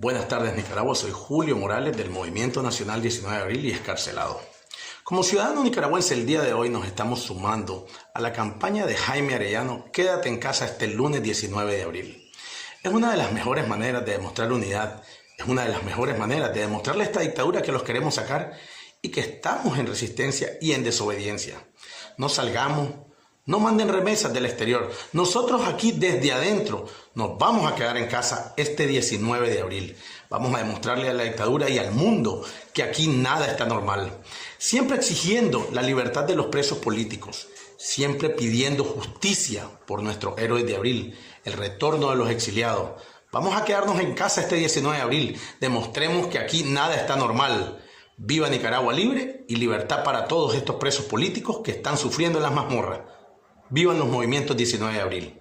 Buenas tardes, Nicaragua. Soy Julio Morales del Movimiento Nacional 19 de Abril y Excarcelado. Como ciudadano nicaragüense, el día de hoy nos estamos sumando a la campaña de Jaime Arellano Quédate en casa este lunes 19 de abril. Es una de las mejores maneras de demostrar unidad, es una de las mejores maneras de demostrarle a esta dictadura que los queremos sacar y que estamos en resistencia y en desobediencia. No salgamos, no manden remesas del exterior. Nosotros aquí desde adentro nos vamos a quedar en casa este 19 de abril. Vamos a demostrarle a la dictadura y al mundo que aquí nada está normal. Siempre exigiendo la libertad de los presos políticos. Siempre pidiendo justicia por nuestros héroes de abril. El retorno de los exiliados. Vamos a quedarnos en casa este 19 de abril. Demostremos que aquí nada está normal. Viva Nicaragua libre y libertad para todos estos presos políticos que están sufriendo en las mazmorras. ¡Vivan los movimientos 19 de abril!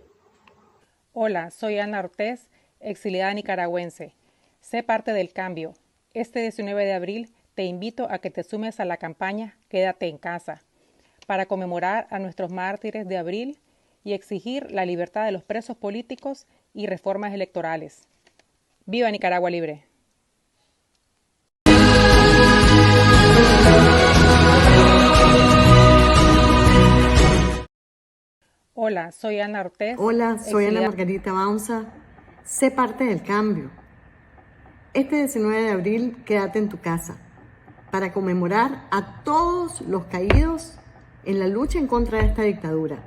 Hola, soy Ana Ortiz, exiliada nicaragüense. Sé parte del cambio. Este 19 de abril te invito a que te sumes a la campaña Quédate en casa, para conmemorar a nuestros mártires de abril y exigir la libertad de los presos políticos y reformas electorales. ¡Viva Nicaragua libre! Hola, soy Ana Ortiz. Hola, soy Ana Margarita Baunza. Sé parte del cambio. Este 19 de abril, quédate en tu casa para conmemorar a todos los caídos en la lucha en contra de esta dictadura.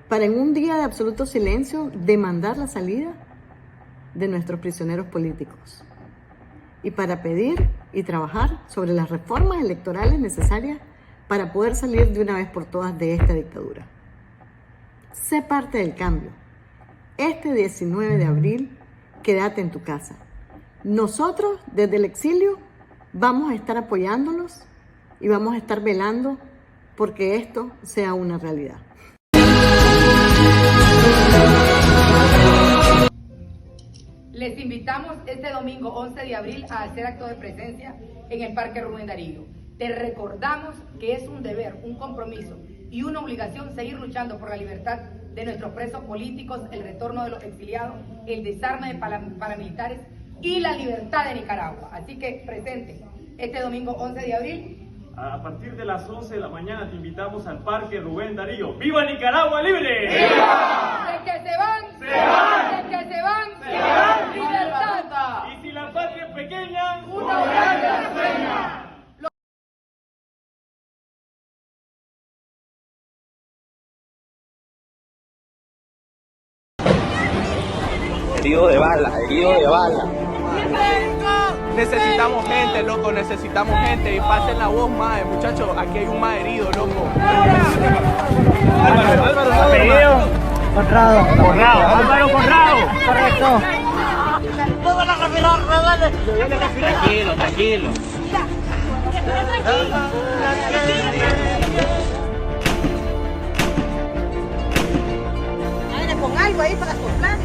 Para en un día de absoluto silencio demandar la salida de nuestros prisioneros políticos. Y para pedir y trabajar sobre las reformas electorales necesarias para poder salir de una vez por todas de esta dictadura. Sé parte del cambio. Este 19 de abril, quédate en tu casa. Nosotros, desde el exilio, vamos a estar apoyándolos y vamos a estar velando porque esto sea una realidad. Les invitamos este domingo 11 de abril a hacer acto de presencia en el Parque Rubén Darío. Te recordamos que es un deber, un compromiso y una obligación seguir luchando por la libertad de nuestros presos políticos, el retorno de los exiliados, el desarme de paramilitares y la libertad de Nicaragua. Así que presente este domingo 11 de abril. A partir de las 11 de la mañana te invitamos al Parque Rubén Darío. ¡Viva Nicaragua libre! ¡Viva! ¡De que se van! ¡Se van! ¡De que se van! ¡Se van! ¡Libertad! Y si la patria es pequeña, ¡una grande sueña! Herido de bala, herido de bala. Necesitamos gente, loco, necesitamos gente. Y pasen la voz, mae, muchachos, aquí hay un mae herido, loco. Álvaro, apellido. Conrado. Álvaro Conrado. Correcto. Tranquilo. Con algo ahí para soplar.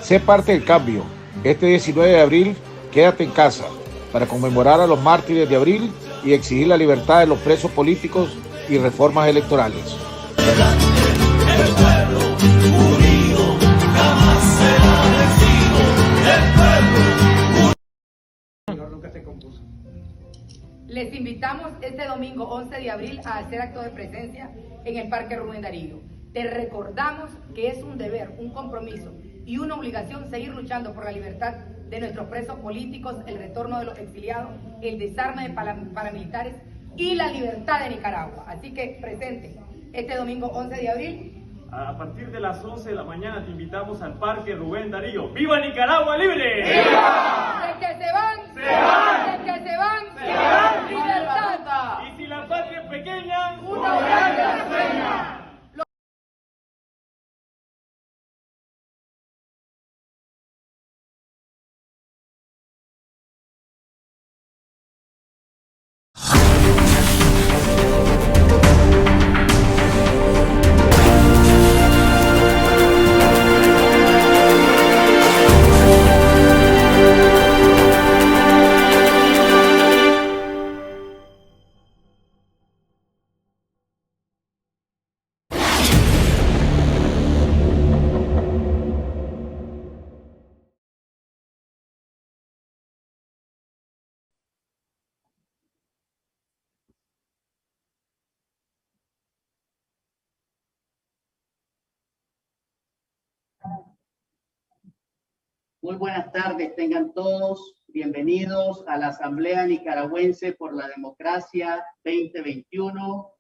Sé parte del cambio. Este 19 de abril, quédate en casa para conmemorar a los mártires de abril y exigir la libertad de los presos políticos y reformas electorales. El pueblo unido jamás será vencido. El pueblo Les invitamos este domingo 11 de abril a hacer acto de presencia en el Parque Rubén Darío. Te recordamos que es un deber, un compromiso y una obligación seguir luchando por la libertad de nuestros presos políticos, el retorno de los exiliados, el desarme de paramilitares y la libertad de Nicaragua. Así que presente este domingo 11 de abril. a partir de las 11 de la mañana te invitamos al Parque Rubén Darío. ¡Viva Nicaragua libre! ¡Viva! ¡De que se van! ¡Se van! ¡De que se van! ¡Se van! ¡Libertad! Y si la patria es pequeña, ¡una grande sueña! Muy buenas tardes, tengan todos bienvenidos a la Asamblea Nicaragüense por la Democracia 2021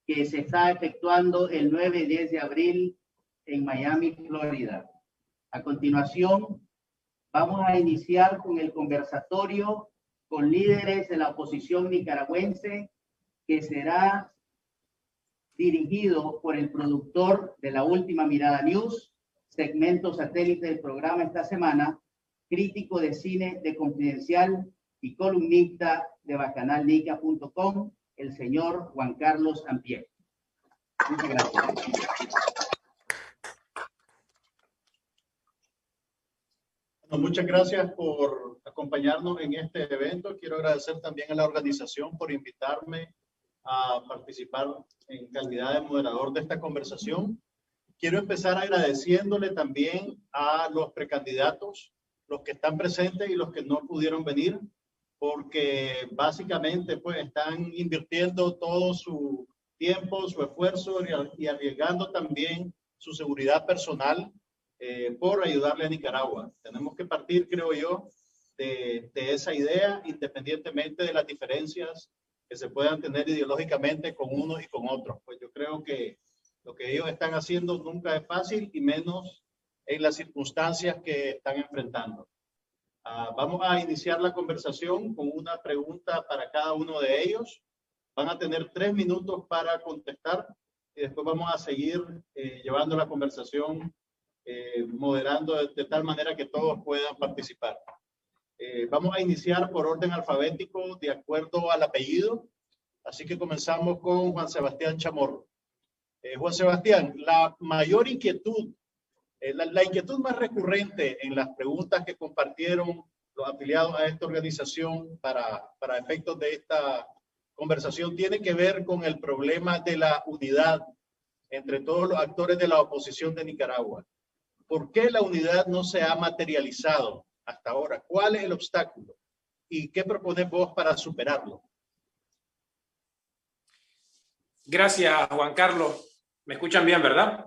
que se está efectuando el 9 y 10 de abril en Miami, Florida. A continuación, vamos a iniciar con el conversatorio con líderes de la oposición nicaragüense que será dirigido por el productor de La Última Mirada News, segmento satélite del programa esta semana, crítico de cine de Confidencial y columnista de bacanalnica.com, el señor Juan Carlos Ampier. Muchas gracias. Bueno, muchas gracias por acompañarnos en este evento. Quiero agradecer también a la organización por invitarme a participar en calidad de moderador de esta conversación. Quiero empezar agradeciéndole también a los precandidatos, los que están presentes y los que no pudieron venir, porque básicamente pues están invirtiendo todo su tiempo, su esfuerzo y arriesgando también su seguridad personal por ayudarle a Nicaragua. Tenemos que partir, creo yo, de esa idea, independientemente de las diferencias que se puedan tener ideológicamente con unos y con otros. Pues yo creo que lo que ellos están haciendo nunca es fácil y menos en las circunstancias que están enfrentando. Vamos a iniciar la conversación con una pregunta para cada uno de ellos. Van a tener 3 minutos para contestar y después vamos a seguir llevando la conversación, moderando de tal manera que todos puedan participar. Vamos a iniciar por orden alfabético de acuerdo al apellido. Así que comenzamos con Juan Sebastián Chamorro. Juan Sebastián, la mayor inquietud, la inquietud más recurrente en las preguntas que compartieron los afiliados a esta organización para efectos de esta conversación tiene que ver con el problema de la unidad entre todos los actores de la oposición de Nicaragua. ¿Por qué la unidad no se ha materializado hasta ahora? ¿Cuál es el obstáculo? ¿Y qué propones vos para superarlo? Gracias, Juan Carlos. ¿Me escuchan bien, verdad?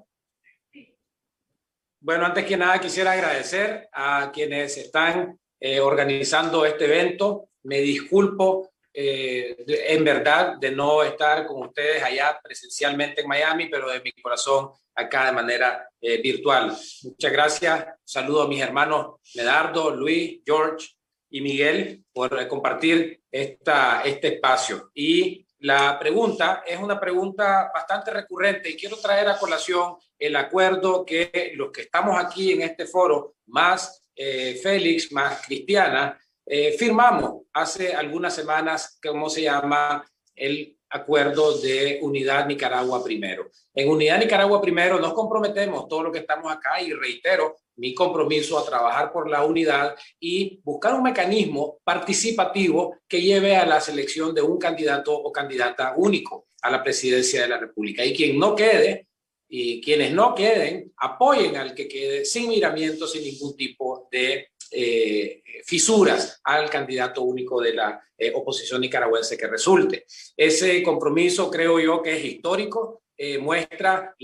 Bueno, antes que nada quisiera agradecer a quienes están organizando este evento. Me disculpo en verdad de no estar con ustedes allá presencialmente en Miami, pero de mi corazón acá de manera virtual. Muchas gracias. Saludo a mis hermanos Medardo, Luis, George y Miguel por compartir este espacio. Y la pregunta es una pregunta bastante recurrente y quiero traer a colación el acuerdo que los que estamos aquí en este foro, más Félix, más Cristiana, firmamos hace algunas semanas, ¿cómo se llama? El acuerdo de Unidad Nicaragua Primero. En Unidad Nicaragua Primero nos comprometemos todos los que estamos acá y reitero mi compromiso a trabajar por la unidad y buscar un mecanismo participativo que lleve a la selección de un candidato o candidata único a la presidencia de la República. Y quien no quede y quienes no queden apoyen al que quede sin miramientos, sin ningún tipo de fisuras al candidato único de la oposición nicaragüense que resulte. Ese compromiso creo yo que es histórico, muestra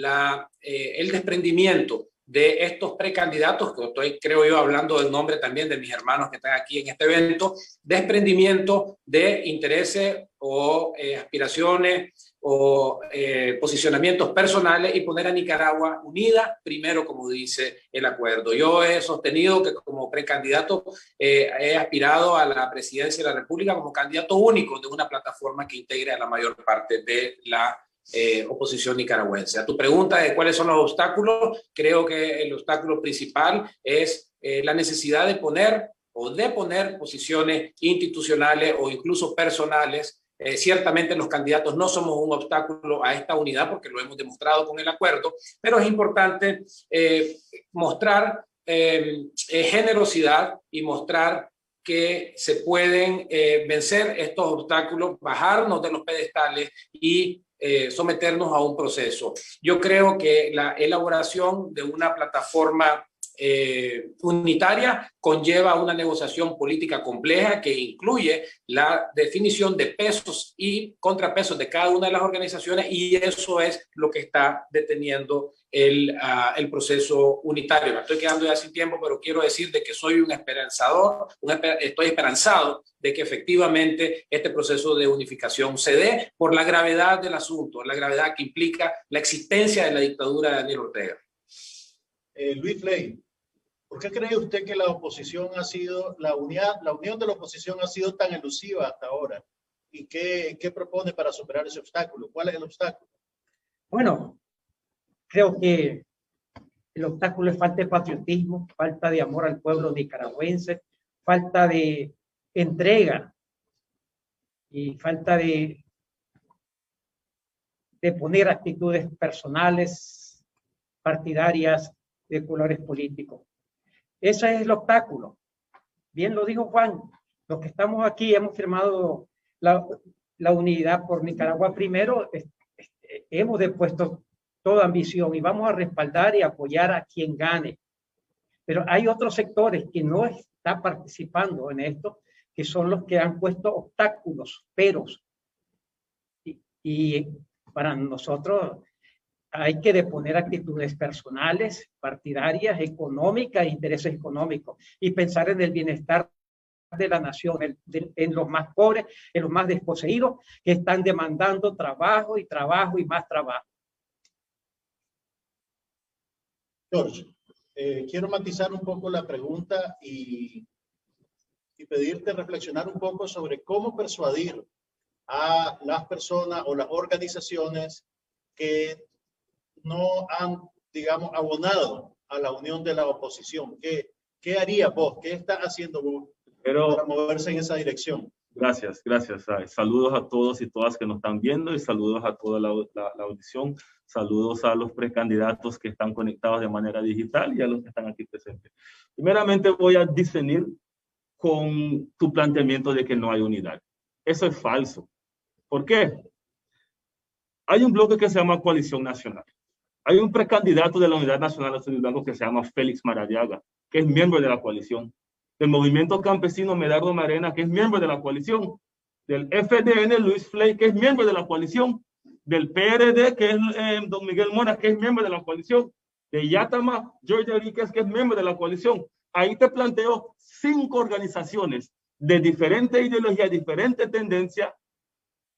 el desprendimiento de estos precandidatos, que estoy creo yo hablando del nombre también de mis hermanos que están aquí en este evento, desprendimiento de intereses o aspiraciones o posicionamientos personales y poner a Nicaragua unida primero, como dice el acuerdo. Yo he sostenido que como precandidato he aspirado a la presidencia de la República como candidato único de una plataforma que integre a la mayor parte de la oposición nicaragüense. A tu pregunta de cuáles son los obstáculos, creo que el obstáculo principal es la necesidad de poner posiciones institucionales o incluso personales. Ciertamente los candidatos no somos un obstáculo a esta unidad porque lo hemos demostrado con el acuerdo, pero es importante mostrar generosidad y mostrar que se pueden vencer estos obstáculos, bajarnos de los pedestales y someternos a un proceso. Yo creo que la elaboración de una plataforma unitaria conlleva una negociación política compleja que incluye la definición de pesos y contrapesos de cada una de las organizaciones, y eso es lo que está deteniendo el proceso unitario. Me estoy quedando ya sin tiempo, pero quiero decir de que soy un esperanzador, estoy esperanzado de que efectivamente este proceso de unificación se dé por la gravedad del asunto, la gravedad que implica la existencia de la dictadura de Daniel Ortega. Luis Flay, ¿por qué cree usted que la oposición ha sido, la unión de la oposición ha sido tan elusiva hasta ahora? ¿Y qué propone para superar ese obstáculo? ¿Cuál es el obstáculo? Bueno, creo que el obstáculo es falta de patriotismo, falta de amor al pueblo nicaragüense, falta de entrega y falta de poner actitudes personales, partidarias, de colores políticos. Ese es el obstáculo. Bien lo dijo Juan, los que estamos aquí hemos firmado la unidad por Nicaragua primero, hemos depuesto toda ambición y vamos a respaldar y apoyar a quien gane. Pero hay otros sectores que no están participando en esto, que son los que han puesto obstáculos, peros. Y para nosotros hay que deponer actitudes personales, partidarias, económicas, intereses económicos, y pensar en el bienestar de la nación, en los más pobres, en los más desposeídos, que están demandando trabajo y trabajo y más trabajo. George, quiero matizar un poco la pregunta y pedirte reflexionar un poco sobre cómo persuadir a las personas o las organizaciones que no han, digamos, abonado a la unión de la oposición. ¿Qué haría vos? ¿Qué está haciendo vos para moverse en esa dirección? Gracias. Saludos a todos y todas que nos están viendo y saludos a toda la audición. Saludos a los precandidatos que están conectados de manera digital y a los que están aquí presentes. Primeramente voy a disentir con tu planteamiento de que no hay unidad. Eso es falso. ¿Por qué? Hay un bloque que se llama Coalición Nacional. Hay un precandidato de la Unidad Nacional de Estudios Blancos que se llama Félix Maradiaga, que es miembro de la coalición. Del Movimiento Campesino Medardo Marena, que es miembro de la coalición. Del FDN Luis Flay, que es miembro de la coalición. Del PRD, que es don Miguel Mora, que es miembro de la coalición. De Yatama, George Enríquez, que es miembro de la coalición. Ahí te planteo 5 organizaciones de diferente ideología, diferente tendencia,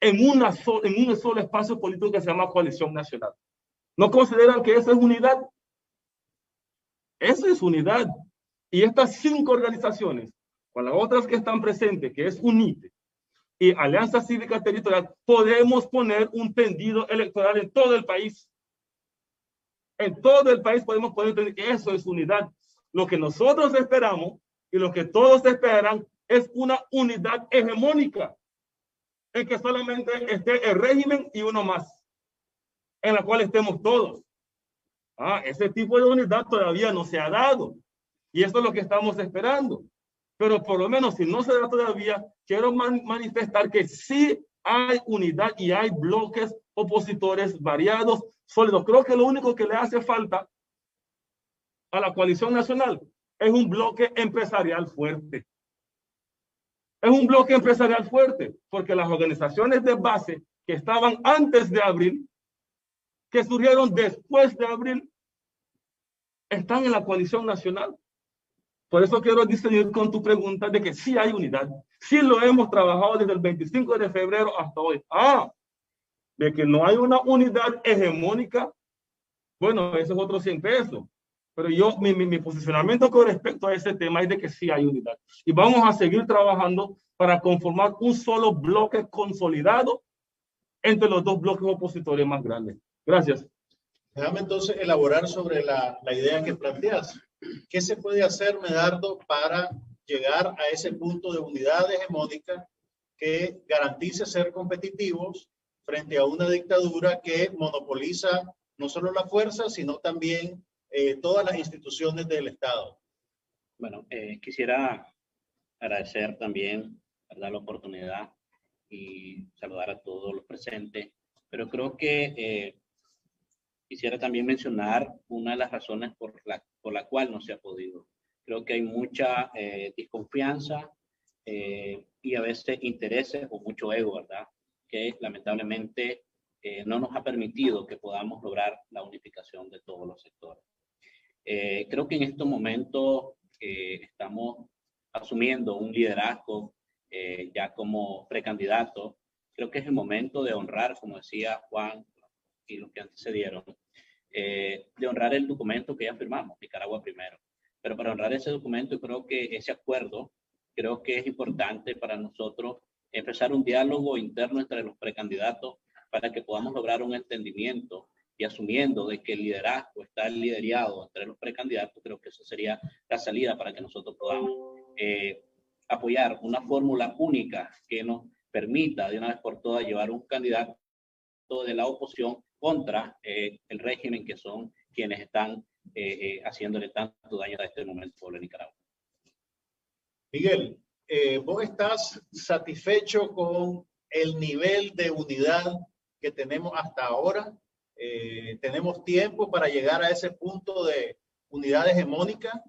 en un solo espacio político que se llama Coalición Nacional. ¿No consideran que eso es unidad? Eso es unidad. Y estas 5 organizaciones, con las otras que están presentes, que es UNITE y Alianza Cívica Territorial, podemos poner un tendido electoral en todo el país. En todo el país podemos poner un tendido. Eso es unidad. Lo que nosotros esperamos y lo que todos esperan es una unidad hegemónica, en que solamente esté el régimen y uno más, en la cual estemos todos. Ese tipo de unidad todavía no se ha dado. Y eso es lo que estamos esperando. Pero por lo menos, si no se da todavía, quiero manifestar que sí hay unidad y hay bloques opositores variados, sólidos. Creo que lo único que le hace falta a la coalición nacional es un bloque empresarial fuerte. Es un bloque empresarial fuerte, porque las organizaciones de base que estaban antes de abril, que surgieron después de abril, están en la coalición nacional. Por eso quiero distinguir con tu pregunta de que sí hay unidad. Sí lo hemos trabajado desde el 25 de febrero hasta hoy. De que no hay una unidad hegemónica, bueno, eso es otro 100 pesos. Pero mi posicionamiento con respecto a ese tema es de que sí hay unidad. Y vamos a seguir trabajando para conformar un solo bloque consolidado entre los 2 bloques opositores más grandes. Gracias. Déjame entonces elaborar sobre la idea que planteas. ¿Qué se puede hacer, Medardo, para llegar a ese punto de unidad hegemónica que garantice ser competitivos frente a una dictadura que monopoliza no solo la fuerza, sino también todas las instituciones del Estado? Bueno, quisiera agradecer también, ¿verdad?, la oportunidad y saludar a todos los presentes, pero creo que quisiera también mencionar una de las razones por las por la cual no se ha podido. Creo que hay mucha desconfianza y a veces intereses o mucho ego, ¿verdad? Que lamentablemente no nos ha permitido que podamos lograr la unificación de todos los sectores. Creo que en estos momentos estamos asumiendo un liderazgo ya como precandidato. Creo que es el momento de honrar, como decía Juan y los que antecedieron, de honrar el documento que ya firmamos, Nicaragua Primero. Pero para honrar ese documento, creo que ese acuerdo, creo que es importante para nosotros empezar un diálogo interno entre los precandidatos para que podamos lograr un entendimiento y asumiendo de que el liderazgo está liderado entre los precandidatos, creo que esa sería la salida para que nosotros podamos apoyar una fórmula única que nos permita de una vez por todas llevar un candidato de la oposición contra el régimen que son quienes están haciéndole tanto daño a este momento al pueblo de Nicaragua. Miguel, ¿vos estás satisfecho con el nivel de unidad que tenemos hasta ahora? ¿Tenemos tiempo para llegar a ese punto de unidad hegemónica?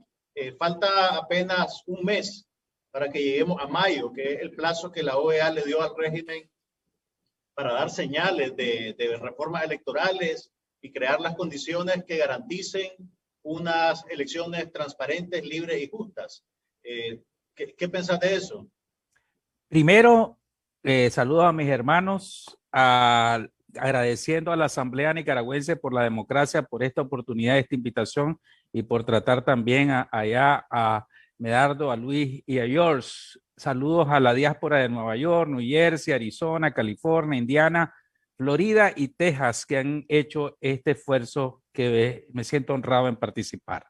Falta apenas un mes para que lleguemos a mayo, que es el plazo que la OEA le dio al régimen para dar señales de reformas electorales y crear las condiciones que garanticen unas elecciones transparentes, libres y justas. ¿Qué pensás de eso? Primero, saludo a mis hermanos, agradeciendo a la Asamblea Nicaragüense por la democracia, por esta oportunidad, esta invitación y por tratar también allá a Medardo, a Luis y a George. Saludos a la diáspora de Nueva York, New Jersey, Arizona, California, Indiana, Florida y Texas que han hecho este esfuerzo que me siento honrado en participar.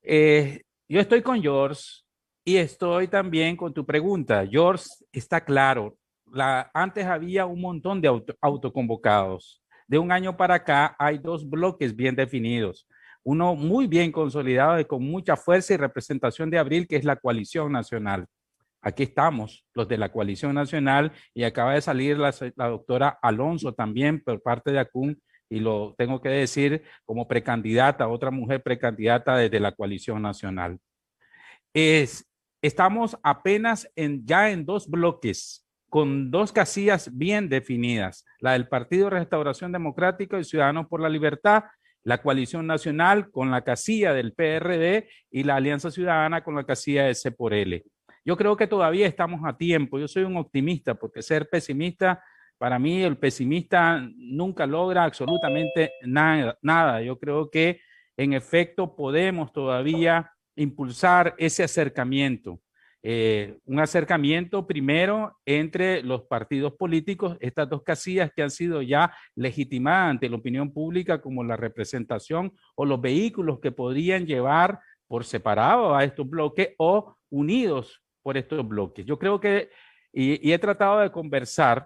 Yo estoy con George y estoy también con tu pregunta. George, está claro, antes había un montón de autoconvocados. De un año para acá hay dos bloques bien definidos. Uno muy bien consolidado y con mucha fuerza y representación de Abril, que es la Coalición Nacional. Aquí estamos, los de la Coalición Nacional, y acaba de salir la doctora Alonso también por parte de ACUN, y lo tengo que decir como precandidata, otra mujer precandidata desde la Coalición Nacional. Estamos apenas ya en dos bloques, con dos casillas bien definidas, la del Partido de Restauración Democrática y Ciudadanos por la Libertad, la Coalición Nacional con la casilla del PRD y la Alianza Ciudadana con la casilla de C por L. Yo creo que todavía estamos a tiempo. Yo soy un optimista porque ser pesimista, para mí el pesimista nunca logra absolutamente nada. Yo creo que en efecto podemos todavía impulsar ese acercamiento. Un acercamiento primero entre los partidos políticos, estas dos casillas que han sido ya legitimadas ante la opinión pública como la representación o los vehículos que podrían llevar por separado a estos bloques o unidos por estos bloques. Yo creo que, y he tratado de conversar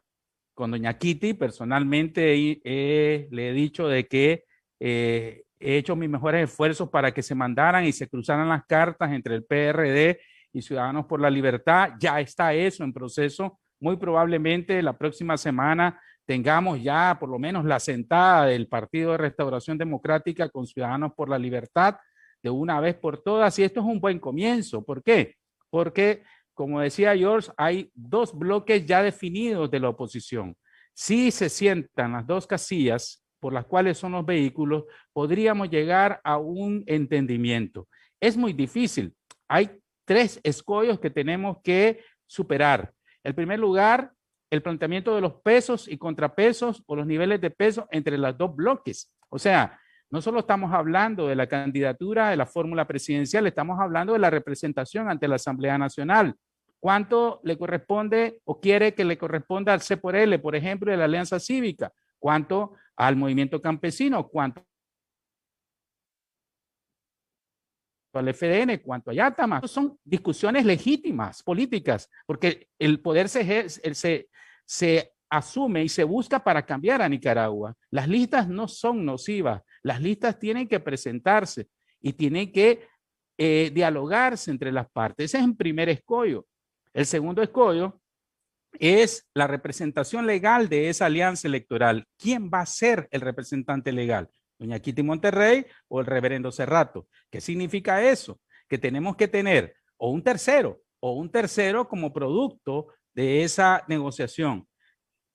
con doña Kitty, personalmente le he dicho de que he hecho mis mejores esfuerzos para que se mandaran y se cruzaran las cartas entre el PRD y Ciudadanos por la Libertad. Ya está eso en proceso. Muy probablemente la próxima semana tengamos ya por lo menos la sentada del Partido de Restauración Democrática con Ciudadanos por la Libertad de una vez por todas. Y esto es un buen comienzo. ¿Por qué? Porque, como decía George, hay dos bloques ya definidos de la oposición. Si se sientan las dos casillas por las cuales son los vehículos, podríamos llegar a un entendimiento. Es muy difícil. Hay tres escollos que tenemos que superar. En primer lugar, el planteamiento de los pesos y contrapesos o los niveles de peso entre los dos bloques. O sea, no solo estamos hablando de la candidatura de la fórmula presidencial, estamos hablando de la representación ante la Asamblea Nacional. ¿Cuánto le corresponde o quiere que le corresponda al C por L, por ejemplo, de la Alianza Cívica? ¿Cuánto al movimiento campesino? ¿Cuánto al FDN? ¿Cuánto a Yatama? Son discusiones legítimas, políticas, porque el poder se asume y se busca para cambiar a Nicaragua. Las listas no son nocivas, las listas tienen que presentarse y tienen que dialogarse entre las partes. Ese es el primer escollo. El segundo escollo es la representación legal de esa alianza electoral. ¿Quién va a ser el representante legal? doña Kitty Monterrey o el reverendo Cerrato. ¿Qué significa eso? Que tenemos que tener o un tercero como producto de esa negociación.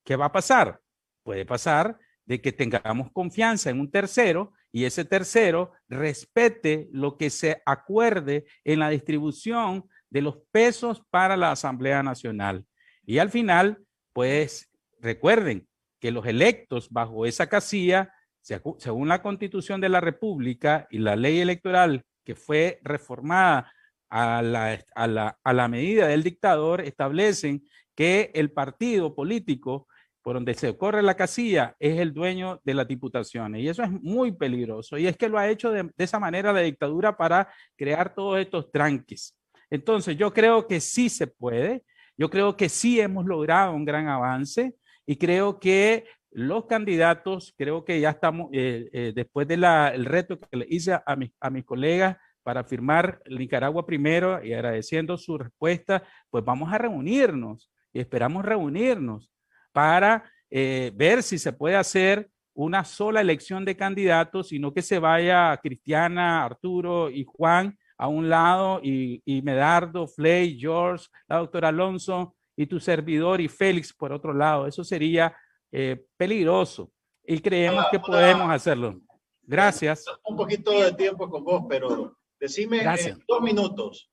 ¿Qué va a pasar? Puede pasar de que tengamos confianza en un tercero y ese tercero respete lo que se acuerde en la distribución de los pesos para la Asamblea Nacional. Y al final, pues recuerden que los electos bajo esa casilla, según la Constitución de la República y la ley electoral que fue reformada a la medida del dictador, establecen que el partido político por donde se corre la casilla es el dueño de las diputaciones. Y eso es muy peligroso. Y es que lo ha hecho de esa manera la dictadura para crear todos estos tranques. Entonces, yo creo que sí se puede. Yo creo que sí hemos logrado un gran avance. Y creo que los candidatos, creo que ya estamos, después del reto que le hice a mis colegas para firmar Nicaragua Primero y agradeciendo su respuesta, pues vamos a reunirnos y esperamos reunirnos para ver si se puede hacer una sola elección de candidatos, sino que se vaya Cristiana, Arturo y Juan a un lado y Medardo, Fley, George, la doctora Alonso y tu servidor y Félix por otro lado. Eso sería peligroso y creemos que podemos hacerlo. Gracias. Un poquito de tiempo con vos, pero decime en 2 minutos.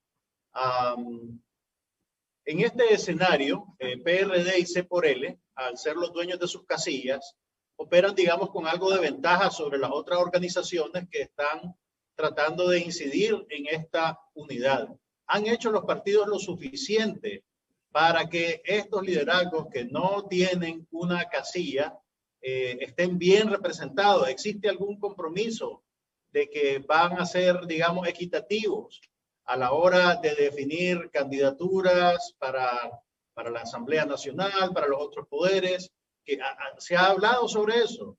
En este escenario, PRD y C por L, al ser los dueños de sus casillas, operan, digamos, con algo de ventaja sobre las otras organizaciones que están tratando de incidir en esta unidad. ¿Han hecho los partidos lo suficiente para que estos liderazgos que no tienen una casilla estén bien representados? ¿Existe algún compromiso de que van a ser, digamos, equitativos a la hora de definir candidaturas para la Asamblea Nacional, para los otros poderes? ¿Se ha hablado sobre eso?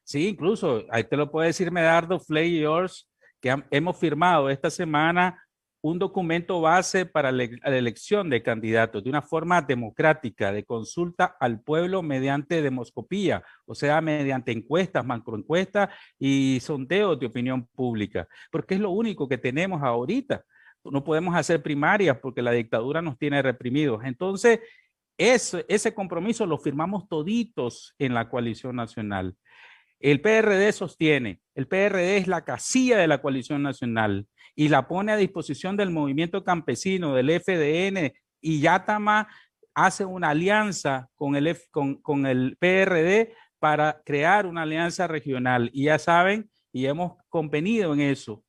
Sí, incluso, ahí te lo puede decir Medardo, Fley y George, que hemos firmado esta semana un documento base para la elección de candidatos de una forma democrática, de consulta al pueblo mediante demoscopía, o sea, mediante encuestas, macroencuestas y sondeos de opinión pública, porque es lo único que tenemos ahorita. No podemos hacer primarias porque la dictadura nos tiene reprimidos. Entonces, ese compromiso lo firmamos toditos en la coalición nacional. El PRD sostiene, el PRD es la casilla de la coalición nacional y la pone a disposición del movimiento campesino, del FDN, y Yatama hace una alianza con el PRD para crear una alianza regional. Y ya saben, y hemos convenido en eso,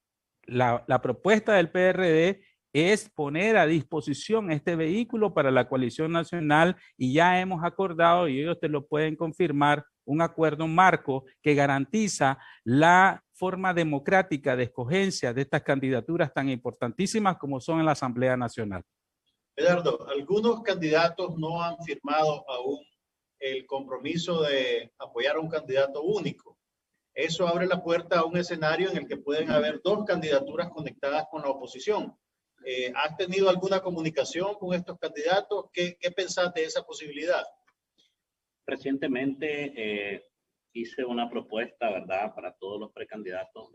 la propuesta del PRD es poner a disposición este vehículo para la coalición nacional y ya hemos acordado, y ellos te lo pueden confirmar, un acuerdo marco que garantiza la forma democrática de escogencia de estas candidaturas tan importantísimas como son en la Asamblea Nacional. Eduardo, algunos candidatos no han firmado aún el compromiso de apoyar a un candidato único. Eso abre la puerta a un escenario en el que pueden haber 2 candidaturas conectadas con la oposición. ¿Has tenido alguna comunicación con estos candidatos? ¿Qué pensás de esa posibilidad? Recientemente hice una propuesta, ¿verdad?, para todos los precandidatos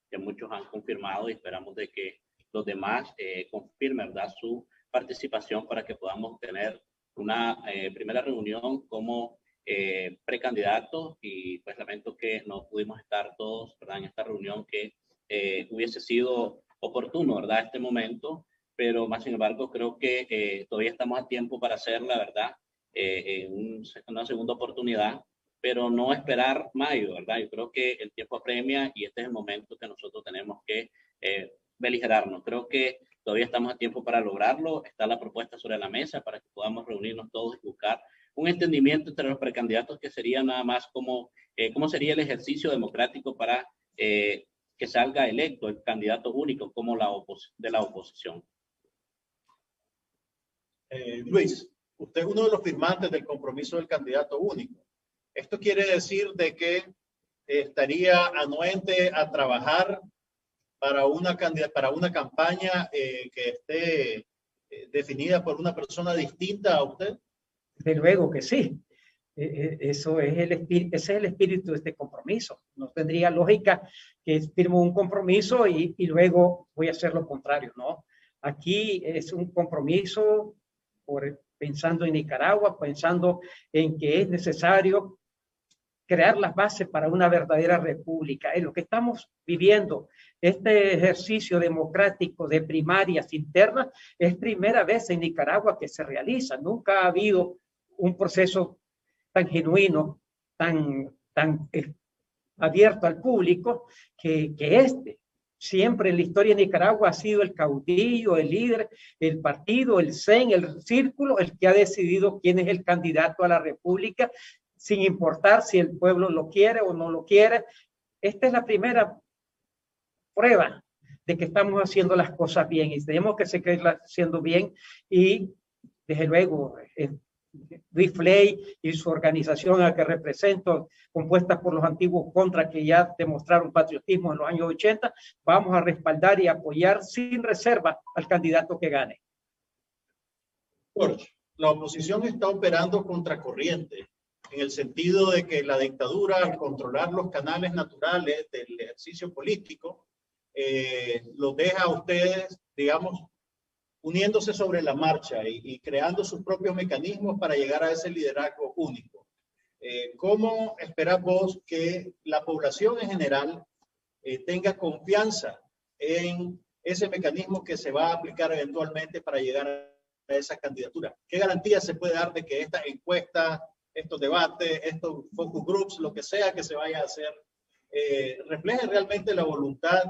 que muchos han confirmado y esperamos de que los demás confirmen, ¿verdad?, su participación para que podamos tener una primera reunión como precandidatos y pues lamento que no pudimos estar todos, ¿verdad?, en esta reunión que hubiese sido oportuno, ¿verdad?, este momento, pero más sin embargo creo que todavía estamos a tiempo para hacerla, ¿verdad?, una segunda oportunidad, pero no esperar mayo, ¿verdad? Yo creo que el tiempo apremia y este es el momento que nosotros tenemos que beligerarnos. Creo que todavía estamos a tiempo para lograrlo. Está la propuesta sobre la mesa para que podamos reunirnos todos y buscar un entendimiento entre los precandidatos que sería nada más como cómo sería el ejercicio democrático para que salga electo el candidato único como de la oposición. Luis, usted es uno de los firmantes del compromiso del candidato único. Esto quiere decir de que estaría anuente a trabajar para una campaña que esté definida por una persona distinta a usted. Desde luego que sí. Eso es ese es el espíritu de este compromiso. No tendría lógica que firmo un compromiso y luego voy a hacer lo contrario, ¿no? Aquí es un compromiso pensando en Nicaragua, pensando en que es necesario crear las bases para una verdadera república. Es lo que estamos viviendo. Este ejercicio democrático de primarias internas es primera vez en Nicaragua que se realiza. Nunca ha habido un proceso tan genuino, tan abierto al público que este. Siempre en la historia de Nicaragua ha sido el caudillo, el líder, el partido, el CEN, el círculo, el que ha decidido quién es el candidato a la república, sin importar si el pueblo lo quiere o no lo quiere. Esta es la primera prueba de que estamos haciendo las cosas bien y tenemos que seguirlas haciendo bien. Y desde luego, Luis Flay y su organización a que represento, compuesta por los antiguos contras que ya demostraron patriotismo en los años 80, vamos a respaldar y apoyar sin reserva al candidato que gane. George, la oposición está operando contracorriente, en el sentido de que la dictadura, al controlar los canales naturales del ejercicio político, los deja a ustedes, digamos, uniéndose sobre la marcha y creando sus propios mecanismos para llegar a ese liderazgo único. ¿Cómo esperás vos que la población en general tenga confianza en ese mecanismo que se va a aplicar eventualmente para llegar a esa candidatura? ¿Qué garantía se puede dar de que esta encuesta, estos debates, estos focus groups, lo que sea que se vaya a hacer, refleje realmente la voluntad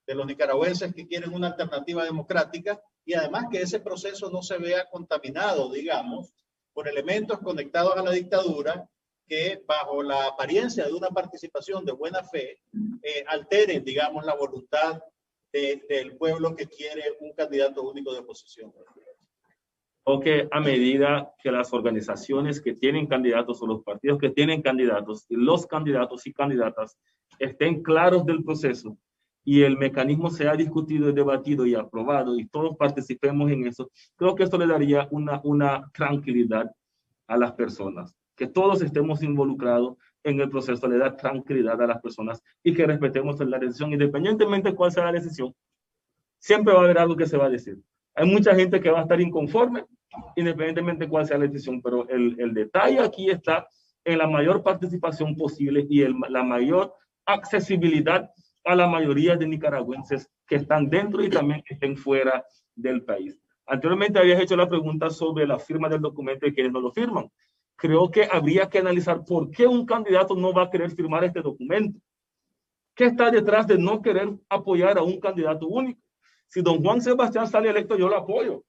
de los nicaragüenses que quieren una alternativa democrática y además que ese proceso no se vea contaminado, digamos, por elementos conectados a la dictadura que bajo la apariencia de una participación de buena fe alteren, digamos, la voluntad del pueblo que quiere un candidato único de oposición? O que a medida que las organizaciones que tienen candidatos o los partidos que tienen candidatos y los candidatos y candidatas estén claros del proceso y el mecanismo sea discutido y debatido y aprobado y todos participemos en eso, creo que esto le daría una tranquilidad a las personas. Que todos estemos involucrados en el proceso le da tranquilidad a las personas y que respetemos la decisión, independientemente de cuál sea la decisión. Siempre va a haber algo que se va a decir. Hay mucha gente que va a estar inconforme, independientemente de cuál sea la decisión, pero el detalle aquí está en la mayor participación posible y la mayor accesibilidad a la mayoría de nicaragüenses que están dentro y también que estén fuera del país. Anteriormente habías hecho la pregunta sobre la firma del documento y quienes no lo firman. Creo que habría que analizar por qué un candidato no va a querer firmar este documento. ¿Qué está detrás de no querer apoyar a un candidato único? Si don Juan Sebastián sale electo, yo lo apoyo.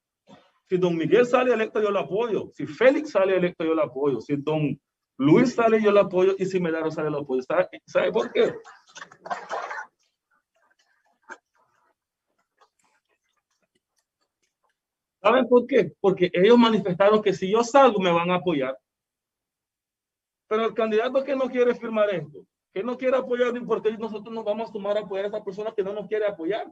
Si don Miguel sale electo, yo lo apoyo. Si Félix sale electo, yo lo apoyo. Si don Luis sale, yo lo apoyo. Y si Medaro sale, lo apoyo. ¿Sabe por qué? ¿Saben por qué? Porque ellos manifestaron que si yo salgo, me van a apoyar. Pero el candidato que no quiere firmar esto, que no quiere apoyar, porque nosotros nos vamos a tomar a apoyar a esa persona que no nos quiere apoyar.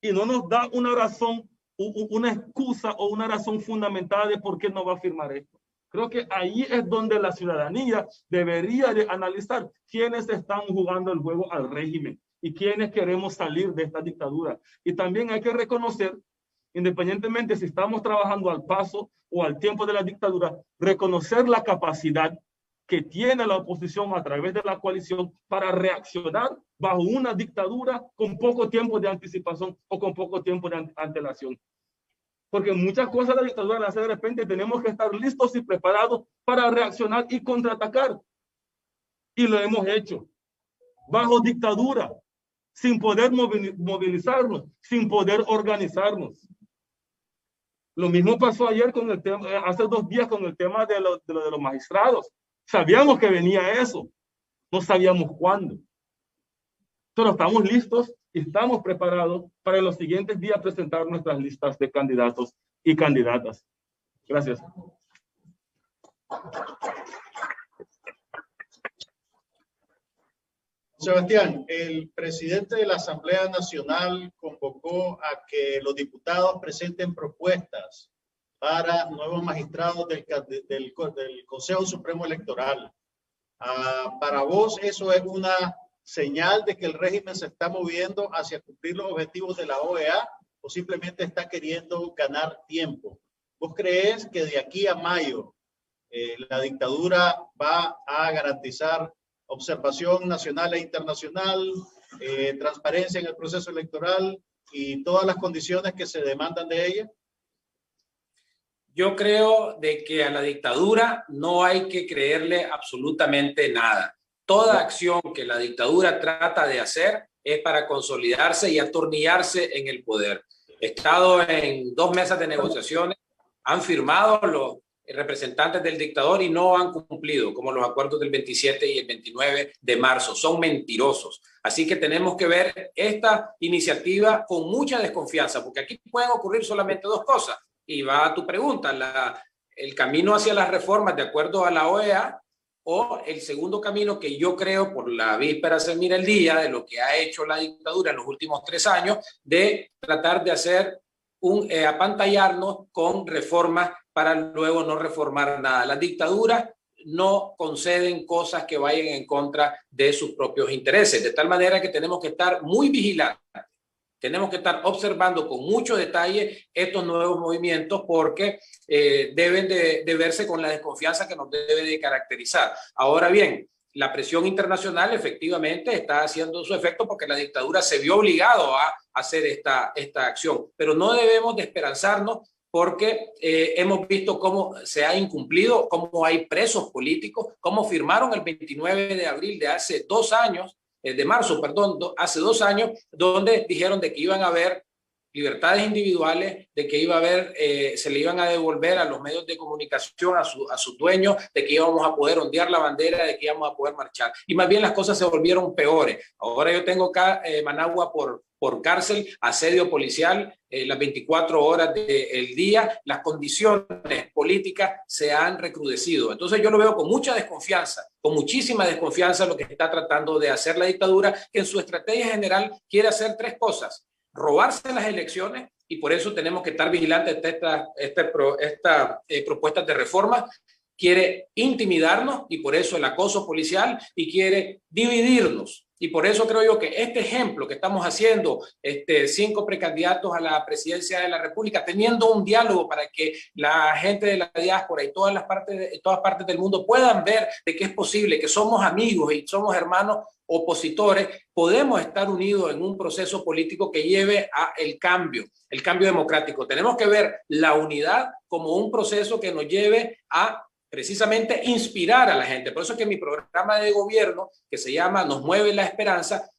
Y no nos da una razón, una excusa o una razón fundamentada de por qué no va a firmar esto. Creo que ahí es donde la ciudadanía debería de analizar quiénes están jugando el juego al régimen y quiénes queremos salir de esta dictadura. Y también hay que reconocer, independientemente si estamos trabajando al paso o al tiempo de la dictadura, reconocer la capacidad que tiene la oposición a través de la coalición para reaccionar bajo una dictadura con poco tiempo de anticipación o con poco tiempo de antelación. Porque muchas cosas la dictadura las hace de repente, tenemos que estar listos y preparados para reaccionar y contraatacar. Y lo hemos hecho. Bajo dictadura, sin poder movilizarnos, sin poder organizarnos. Lo mismo pasó ayer con el tema, hace 2 días con el tema de los magistrados. Sabíamos que venía eso, no sabíamos cuándo. Pero estamos listos y estamos preparados para en los siguientes días presentar nuestras listas de candidatos y candidatas. Gracias. Sebastián, el presidente de la Asamblea Nacional convocó a que los diputados presenten propuestas para nuevos magistrados del Consejo Supremo Electoral. Para vos eso es una señal de que el régimen se está moviendo hacia cumplir los objetivos de la OEA o simplemente está queriendo ganar tiempo. ¿Vos creés que de aquí a mayo la dictadura va a garantizar observación nacional e internacional, transparencia en el proceso electoral y todas las condiciones que se demandan de ella? Yo creo de que a la dictadura no hay que creerle absolutamente nada. Toda acción que la dictadura trata de hacer es para consolidarse y atornillarse en el poder. He estado en 2 mesas de negociaciones, han firmado los representantes del dictador y no han cumplido, como los acuerdos del 27 y el 29 de marzo. Son mentirosos. Así que tenemos que ver esta iniciativa con mucha desconfianza, porque aquí pueden ocurrir solamente 2 cosas. Y va a tu pregunta, el camino hacia las reformas de acuerdo a la OEA, o el segundo camino que yo creo, por la víspera se mira el día de lo que ha hecho la dictadura en los últimos 3 años, de tratar de hacer apantallarnos con reformas para luego no reformar nada. Las dictaduras no conceden cosas que vayan en contra de sus propios intereses, de tal manera que tenemos que estar muy vigilantes. Tenemos que estar observando con mucho detalle estos nuevos movimientos porque deben de verse con la desconfianza que nos debe de caracterizar. Ahora bien, la presión internacional efectivamente está haciendo su efecto porque la dictadura se vio obligado a hacer esta acción. Pero no debemos de esperanzarnos porque hemos visto cómo se ha incumplido, cómo hay presos políticos, cómo firmaron el 29 de abril de hace 2 años, de marzo, perdón, hace 2 años, donde dijeron de que iban a haber libertades individuales, de que iba a haber, se le iban a devolver a los medios de comunicación, a sus dueños, de que íbamos a poder ondear la bandera, de que íbamos a poder marchar. Y más bien las cosas se volvieron peores. Ahora yo tengo acá Managua por cárcel, asedio policial, las 24 horas del día, las condiciones políticas se han recrudecido. Entonces yo lo veo con mucha desconfianza, con muchísima desconfianza lo que está tratando de hacer la dictadura, que en su estrategia general quiere hacer 3 cosas. Robarse las elecciones, y por eso tenemos que estar vigilantes de estas propuestas de reforma. Quiere intimidarnos, y por eso el acoso policial, y quiere dividirnos. Y por eso creo yo que este ejemplo que estamos haciendo, 5 precandidatos a la presidencia de la República, teniendo un diálogo para que la gente de la diáspora y todas partes del mundo puedan ver de que es posible, que somos amigos y somos hermanos opositores, podemos estar unidos en un proceso político que lleve a el cambio democrático. Tenemos que ver la unidad como un proceso que nos lleve a precisamente inspirar a la gente. Por eso es que mi programa de gobierno, que se llama Nos mueve la esperanza,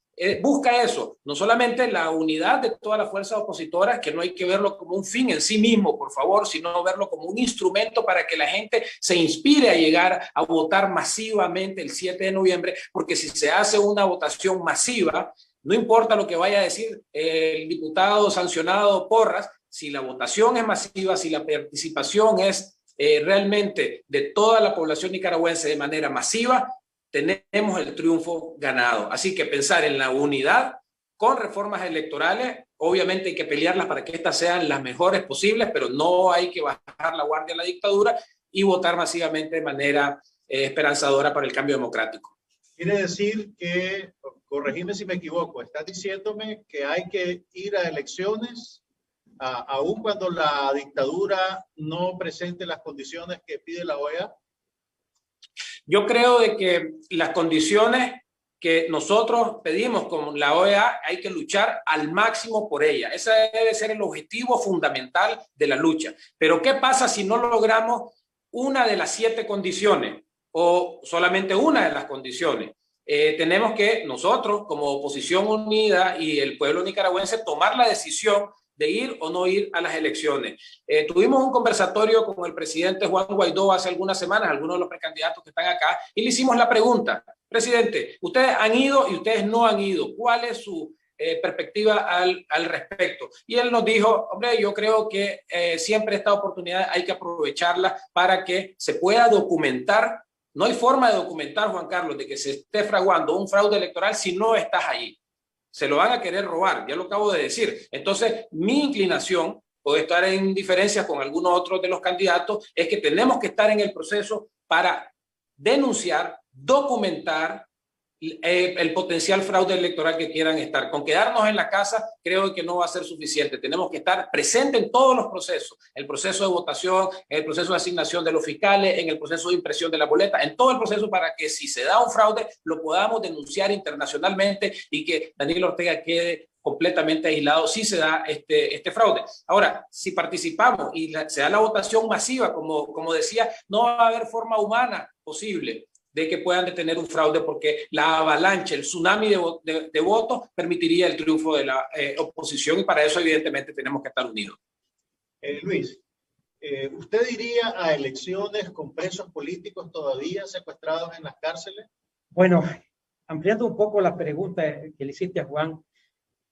busca eso, no solamente la unidad de todas las fuerzas opositoras, que no hay que verlo como un fin en sí mismo, por favor, sino verlo como un instrumento para que la gente se inspire a llegar a votar masivamente el 7 de noviembre, porque si se hace una votación masiva, no importa lo que vaya a decir el diputado sancionado Porras, si la votación es masiva, si la participación es realmente de toda la población nicaragüense de manera masiva, tenemos el triunfo ganado. Así que pensar en la unidad con reformas electorales, obviamente hay que pelearlas para que estas sean las mejores posibles, pero no hay que bajar la guardia a la dictadura y votar masivamente de manera esperanzadora para el cambio democrático. Quiere decir que, corregime si me equivoco, estás diciéndome que hay que ir a elecciones aun cuando la dictadura no presente las condiciones que pide la OEA. Yo creo de que las condiciones que nosotros pedimos con la OEA hay que luchar al máximo por ella. Ese debe ser el objetivo fundamental de la lucha. Pero ¿qué pasa si no logramos una de las 7 condiciones o solamente una de las condiciones? Tenemos que nosotros, como oposición unida y el pueblo nicaragüense, tomar la decisión de ir o no ir a las elecciones. Tuvimos un conversatorio con el presidente Juan Guaidó hace algunas semanas, algunos de los precandidatos que están acá, y le hicimos la pregunta: presidente, ustedes han ido y ustedes no han ido, ¿cuál es su perspectiva al respecto? Y él nos dijo: hombre, yo creo que siempre esta oportunidad hay que aprovecharla para que se pueda documentar. No hay forma de documentar, Juan Carlos, de que se esté fraguando un fraude electoral si no estás ahí. Se lo van a querer robar, ya lo acabo de decir. Entonces, mi inclinación puedo estar en diferencias con algunos otros de los candidatos, es que tenemos que estar en el proceso para denunciar, documentar el potencial fraude electoral que quieran estar. Con quedarnos en la casa creo que no va a ser suficiente. Tenemos que estar presentes en todos los procesos, el proceso de votación, el proceso de asignación de los fiscales, en el proceso de impresión de la boleta, en todo el proceso, para que si se da un fraude lo podamos denunciar internacionalmente y que Daniel Ortega quede completamente aislado si se da este fraude. Ahora, si participamos y se da la votación masiva, como decía, no va a haber forma humana posible de que puedan detener un fraude, porque la avalancha, el tsunami de votos permitiría el triunfo de la oposición, y para eso evidentemente tenemos que estar unidos. Luis, ¿usted iría a elecciones con presos políticos todavía secuestrados en las cárceles? Bueno, ampliando un poco la pregunta que le hiciste a Juan,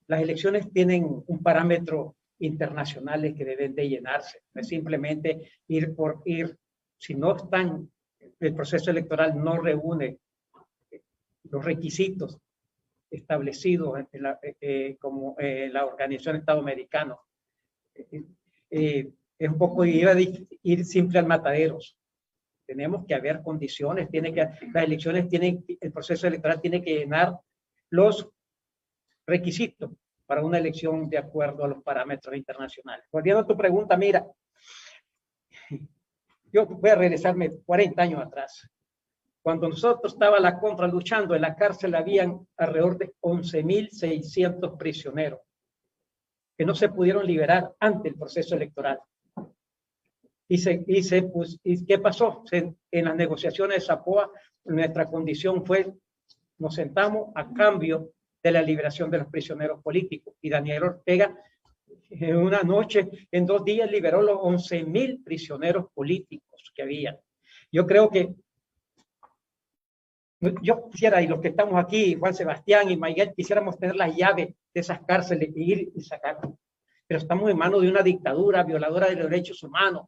las elecciones tienen un parámetro internacional que deben de llenarse. No es simplemente ir por ir. Si no están, el proceso electoral no reúne los requisitos establecidos como la Organización de Estados Americanos. Es un poco ir simple al mataderos. Tenemos que haber condiciones, las elecciones el proceso electoral tiene que llenar los requisitos para una elección de acuerdo a los parámetros internacionales. Volviendo a tu pregunta, mira, yo voy a regresarme 40 años atrás. Cuando nosotros estaba la contra luchando, en la cárcel habían alrededor de 11.600 prisioneros que no se pudieron liberar ante el proceso electoral. ¿Y qué pasó? En las negociaciones de Zapoa, nuestra condición fue, nos sentamos a cambio de la liberación de los prisioneros políticos. Y Daniel Ortega, en una noche, en 2 días, liberó los 11.000 prisioneros políticos que había. Yo creo que yo quisiera, y los que estamos aquí, Juan Sebastián y Miguel, quisiéramos tener las llaves de esas cárceles e ir y sacarlas. Pero estamos en manos de una dictadura violadora de los derechos humanos,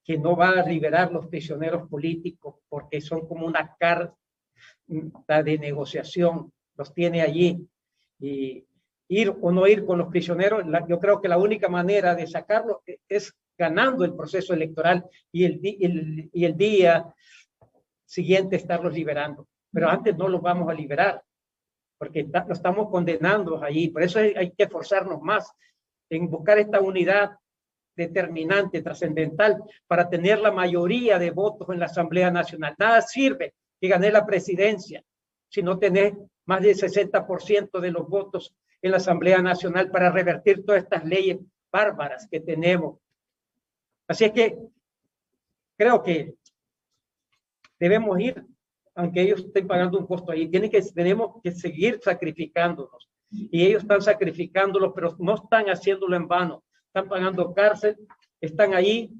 que no va a liberar los prisioneros políticos porque son como una carta de negociación. Los tiene allí, y ir o no ir con los prisioneros, yo creo que la única manera de sacarlos es ganando el proceso electoral y el día siguiente estarlos liberando. Pero antes no los vamos a liberar, porque lo estamos condenando allí. Por eso hay que esforzarnos más en buscar esta unidad determinante, trascendental, para tener la mayoría de votos en la Asamblea Nacional. Nada sirve que gané la presidencia si no tenés más del 60% de los votos en la Asamblea Nacional para revertir todas estas leyes bárbaras que tenemos. Así es que creo que debemos ir, aunque ellos estén pagando un costo ahí, tenemos que seguir sacrificándonos. Y ellos están sacrificándolos, pero no están haciéndolo en vano. Están pagando cárcel, están ahí,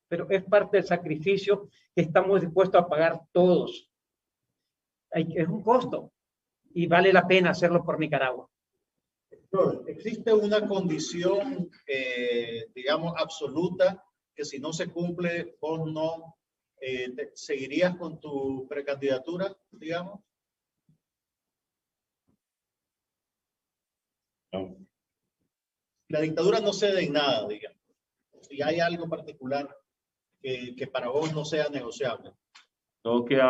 pero es parte del sacrificio que estamos dispuestos a pagar todos. Es un costo y vale la pena hacerlo por Nicaragua. ¿Existe una condición, digamos, absoluta, que si no se cumple vos no seguirías con tu precandidatura, digamos? No. La dictadura no cede en nada, digamos. Si hay algo particular que para vos no sea negociable. Creo que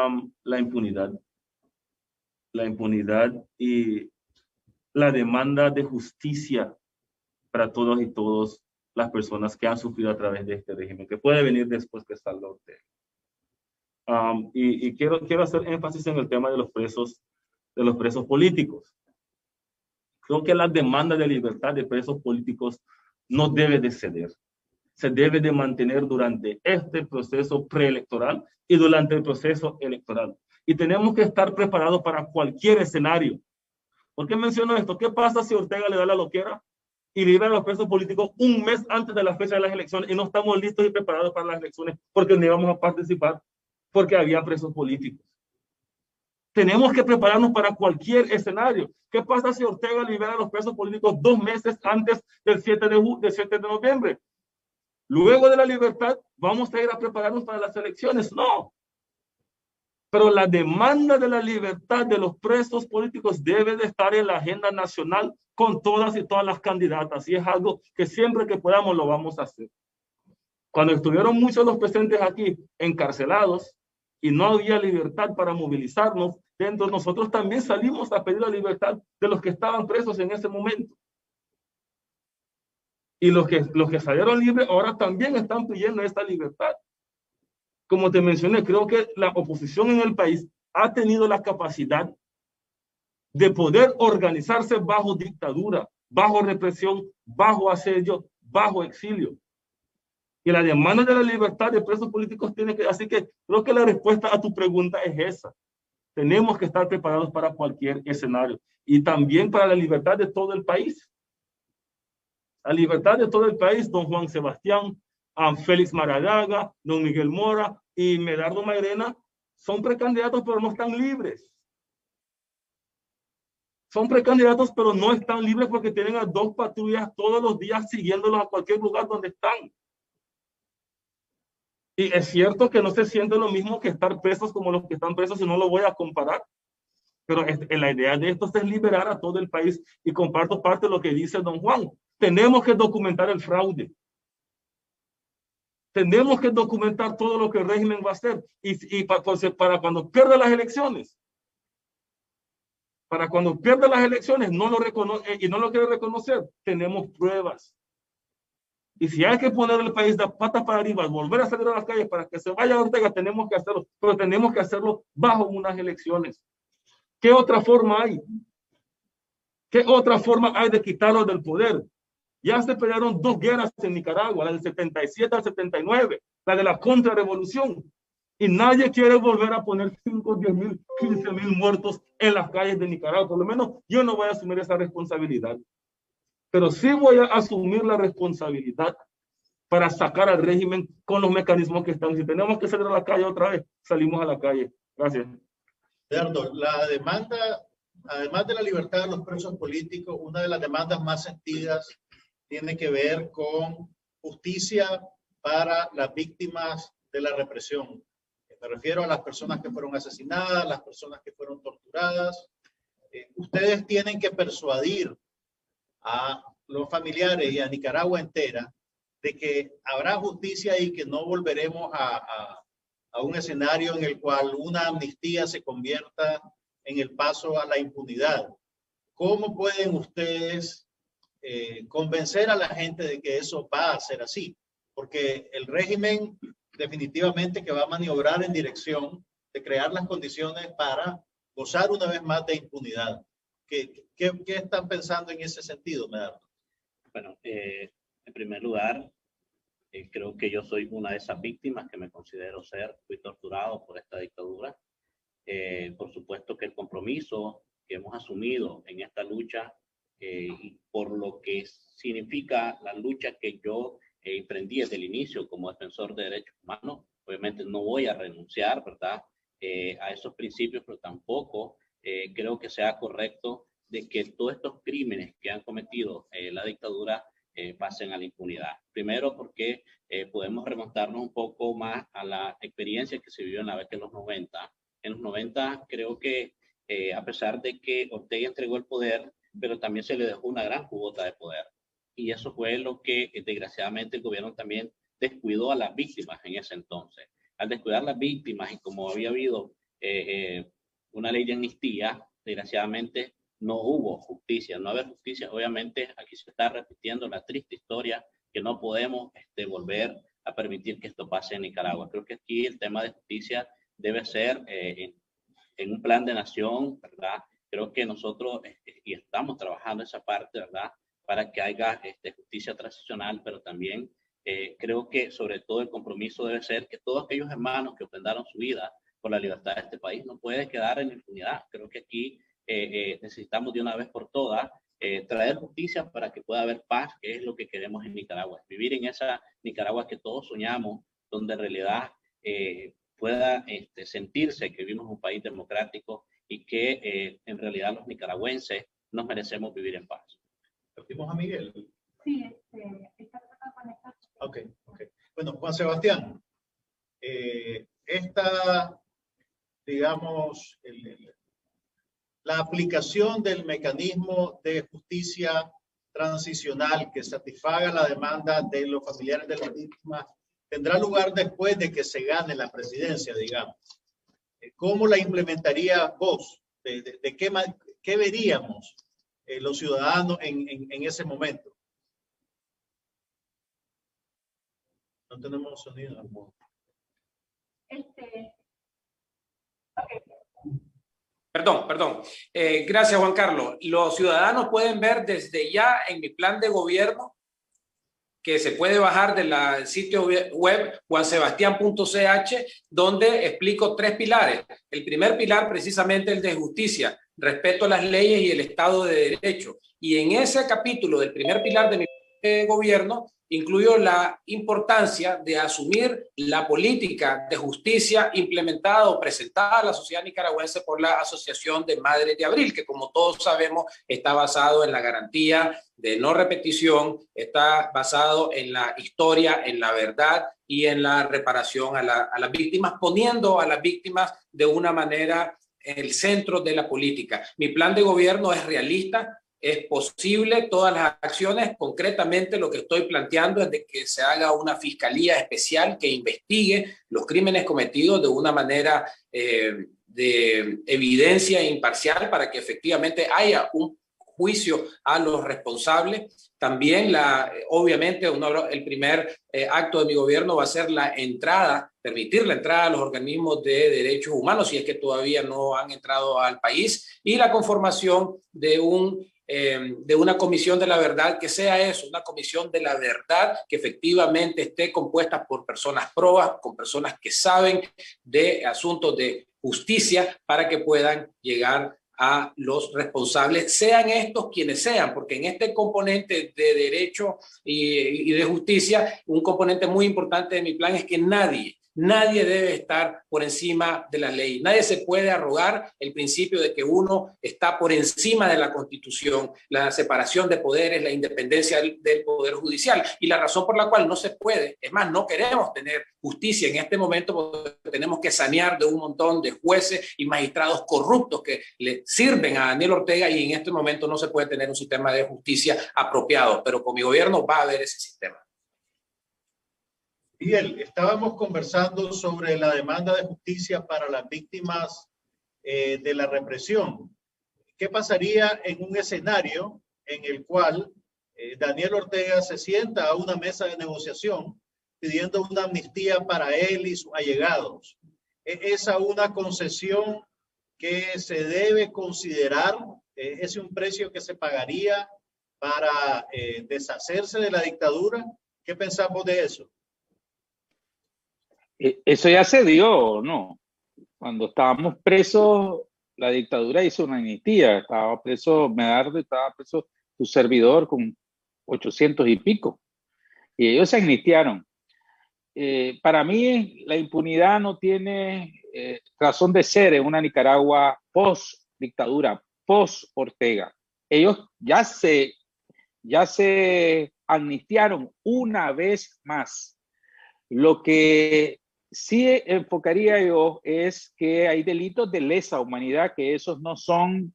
la impunidad y la demanda de justicia para todos y todas las personas que han sufrido a través de este régimen, que puede venir después que salga Ortega. Y quiero hacer énfasis en el tema de los presos políticos. Creo que la demanda de libertad de presos políticos no debe de ceder. Se debe de mantener durante este proceso preelectoral y durante el proceso electoral. Y tenemos que estar preparados para cualquier escenario. ¿Por qué menciono esto? ¿Qué pasa si Ortega le da la loquera y libera a los presos políticos un mes antes de la fecha de las elecciones y no estamos listos y preparados para las elecciones porque no íbamos a participar porque había presos políticos? Tenemos que prepararnos para cualquier escenario. ¿Qué pasa si Ortega libera a los presos políticos 2 meses antes del 7 de noviembre? Luego de la libertad, ¿vamos a ir a prepararnos para las elecciones? No. Pero la demanda de la libertad de los presos políticos debe de estar en la agenda nacional con todas y todas las candidatas, y es algo que siempre que podamos lo vamos a hacer. Cuando estuvieron muchos los presentes aquí encarcelados y no había libertad para movilizarnos, dentro de nosotros también salimos a pedir la libertad de los que estaban presos en ese momento. Y los que salieron libres ahora también están pidiendo esta libertad. Como te mencioné, creo que la oposición en el país ha tenido la capacidad de poder organizarse bajo dictadura, bajo represión, bajo asedio, bajo exilio. Y la demanda de la libertad de presos políticos tiene que... Así que creo que la respuesta a tu pregunta es esa. Tenemos que estar preparados para cualquier escenario. Y también para la libertad de todo el país. La libertad de todo el país, don Juan Sebastián, Félix Maradaga, don Miguel Mora y Medardo Mairena son precandidatos, pero no están libres. Son precandidatos, pero no están libres porque tienen a 2 patrullas todos los días siguiéndolos a cualquier lugar donde están. Y es cierto que no se siente lo mismo que estar presos como los que están presos, y no lo voy a comparar. Pero la idea de esto es liberar a todo el país, y comparto parte de lo que dice don Juan. Tenemos que documentar el fraude. Tenemos que documentar todo lo que el régimen va a hacer. Y para cuando pierda las elecciones, no lo reconoce y no lo quiere reconocer, tenemos pruebas. Y si hay que poner el país de patas para arriba, volver a salir a las calles para que se vaya a Ortega, tenemos que hacerlo, pero tenemos que hacerlo bajo unas elecciones. ¿Qué otra forma hay? ¿Qué otra forma hay de quitarlos del poder? Ya se pelearon 2 guerras en Nicaragua, la del 77 al 79, la de la contrarrevolución. Y nadie quiere volver a poner 5, 10 mil, 15 mil muertos en las calles de Nicaragua. Por lo menos yo no voy a asumir esa responsabilidad. Pero sí voy a asumir la responsabilidad para sacar al régimen con los mecanismos que están. Si tenemos que salir a la calle otra vez, salimos a la calle. Gracias. Eduardo, la demanda, además de la libertad de los presos políticos, una de las demandas más sentidas tiene que ver con justicia para las víctimas de la represión. Me refiero a las personas que fueron asesinadas, las personas que fueron torturadas. Ustedes tienen que persuadir a los familiares y a Nicaragua entera de que habrá justicia y que no volveremos a un escenario en el cual una amnistía se convierta en el paso a la impunidad. ¿Cómo pueden ustedes convencer a la gente de que eso va a ser así? Porque el régimen definitivamente que va a maniobrar en dirección de crear las condiciones para gozar una vez más de impunidad. ¿Qué están pensando en ese sentido, Medardo? Bueno, en primer lugar, creo que yo soy una de esas víctimas que me considero ser. Fui torturado por esta dictadura. Por supuesto que el compromiso que hemos asumido en esta lucha y por lo que significa la lucha que yo emprendí desde el inicio como defensor de derechos humanos, obviamente no voy a renunciar, ¿verdad?, a esos principios, pero tampoco creo que sea correcto de que todos estos crímenes que han cometido la dictadura pasen a la impunidad. Primero porque podemos remontarnos un poco más a la experiencia que se vivió en la década de los 90. En los 90 creo que a pesar de que Ortega entregó el poder, pero también se le dejó una gran cubota de poder. Y eso fue lo que desgraciadamente el gobierno también descuidó a las víctimas en ese entonces. Al descuidar a las víctimas y como había habido una ley de amnistía, desgraciadamente no hubo justicia. No haber justicia, obviamente aquí se está repitiendo la triste historia que no podemos volver a permitir que esto pase en Nicaragua. Creo que aquí el tema de justicia debe ser en un plan de nación, ¿verdad? Creo que nosotros y estamos trabajando esa parte, ¿verdad?, para que haya justicia transicional, pero también creo que sobre todo el compromiso debe ser que todos aquellos hermanos que ofrendaron su vida por la libertad de este país no puede quedar en impunidad. Creo que aquí necesitamos de una vez por todas traer justicia para que pueda haber paz, que es lo que queremos en Nicaragua. Vivir en esa Nicaragua que todos soñamos, donde en realidad pueda sentirse que vivimos en un país democrático y que en realidad los nicaragüenses nos merecemos vivir en paz. ¿Partimos a Miguel? Sí, está tratando de conectar. Ok. Bueno, Juan Sebastián, esta, digamos, la aplicación del mecanismo de justicia transicional que satisfaga la demanda de los familiares de las víctimas tendrá lugar después de que se gane la presidencia, digamos. ¿Cómo la implementaría vos? ¿De qué veríamos los ciudadanos en ese momento? No tenemos sonido. Perdón. Gracias, Juan Carlos. Los ciudadanos pueden ver desde ya en mi plan de gobierno, que se puede bajar del sitio web juansebastian.ch, donde explico 3 pilares. El primer pilar, precisamente el de justicia, respeto a las leyes y el Estado de Derecho. Y en ese capítulo del primer pilar de mi gobierno, incluyo la importancia de asumir la política de justicia implementada o presentada a la sociedad nicaragüense por la Asociación de Madres de Abril, que como todos sabemos está basado en la garantía de no repetición, está basado en la historia, en la verdad y en la reparación a las víctimas, poniendo a las víctimas de una manera en el centro de la política. Mi plan de gobierno es realista. Es posible todas las acciones. Concretamente lo que estoy planteando es de que se haga una fiscalía especial que investigue los crímenes cometidos de una manera de evidencia imparcial para que efectivamente haya un juicio a los responsables. También obviamente el primer acto de mi gobierno va a ser permitir la entrada a los organismos de derechos humanos, si es que todavía no han entrado al país, y la conformación de una comisión de la verdad, que sea eso, una comisión de la verdad que efectivamente esté compuesta por personas probas, con personas que saben de asuntos de justicia, para que puedan llegar a los responsables, sean estos quienes sean, porque en este componente de derecho y de justicia, un componente muy importante de mi plan es que nadie debe estar por encima de la ley. Nadie se puede arrogar el principio de que uno está por encima de la Constitución, la separación de poderes, la independencia del Poder Judicial. Y la razón por la cual no se puede, es más, no queremos tener justicia en este momento porque tenemos que sanear de un montón de jueces y magistrados corruptos que le sirven a Daniel Ortega, y en este momento no se puede tener un sistema de justicia apropiado. Pero con mi gobierno va a haber ese sistema. Miguel, estábamos conversando sobre la demanda de justicia para las víctimas de la represión. ¿Qué pasaría en un escenario en el cual Daniel Ortega se sienta a una mesa de negociación pidiendo una amnistía para él y sus allegados? ¿Es esa una concesión que se debe considerar? ¿Es un precio que se pagaría para deshacerse de la dictadura? ¿Qué pensamos de eso? Eso ya se dio, ¿no? Cuando estábamos presos, la dictadura hizo una amnistía. Estaba preso Medardo, estaba preso su servidor con 800 y pico. Y ellos se amnistiaron. Para mí, la impunidad no tiene razón de ser en una Nicaragua post-dictadura, post-Ortega. Ellos ya se amnistiaron una vez más. Lo que sí enfocaría yo es que hay delitos de lesa humanidad, que esos no son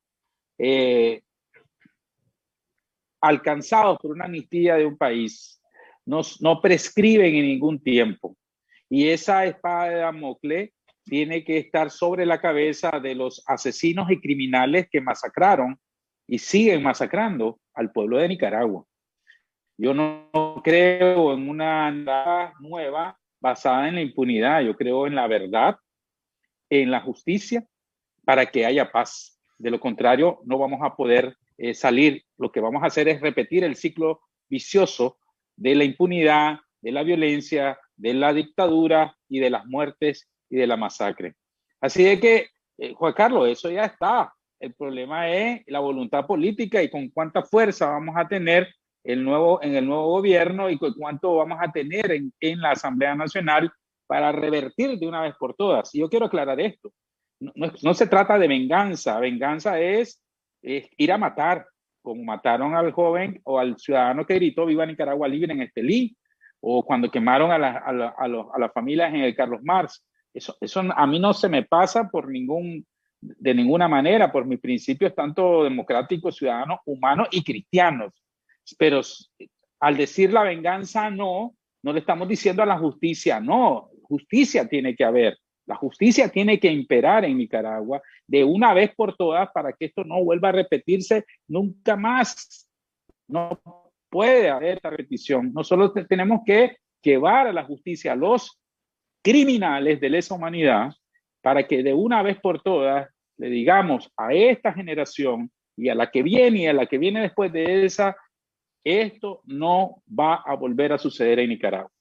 alcanzados por una amnistía de un país, no prescriben en ningún tiempo. Y esa espada de Damocles tiene que estar sobre la cabeza de los asesinos y criminales que masacraron y siguen masacrando al pueblo de Nicaragua. Yo no creo en una nueva basada en la impunidad. Yo creo en la verdad, en la justicia, para que haya paz. De lo contrario, no vamos a poder salir. Lo que vamos a hacer es repetir el ciclo vicioso de la impunidad, de la violencia, de la dictadura y de las muertes y de la masacre. Así de que, Juan Carlos, eso ya está. El problema es la voluntad política y con cuánta fuerza vamos a tener en el nuevo gobierno y cuánto vamos a tener en la Asamblea Nacional para revertir de una vez por todas. Y yo quiero aclarar esto. No se trata de venganza. Venganza es ir a matar, como mataron al joven o al ciudadano que gritó "Viva Nicaragua Libre" en Estelí, o cuando quemaron a las familias en el Carlos Marx. Eso a mí no se me pasa por ningún de ninguna manera, por mis principios tanto democráticos, ciudadanos, humanos y cristianos. Pero al decir la venganza no le estamos diciendo a la justicia, no, justicia tiene que haber. La justicia tiene que imperar en Nicaragua de una vez por todas para que esto no vuelva a repetirse nunca más. No puede haber esta repetición. Nosotros tenemos que llevar a la justicia a los criminales de lesa humanidad para que de una vez por todas le digamos a esta generación y a la que viene y a la que viene después de esa, esto no va a volver a suceder en Nicaragua.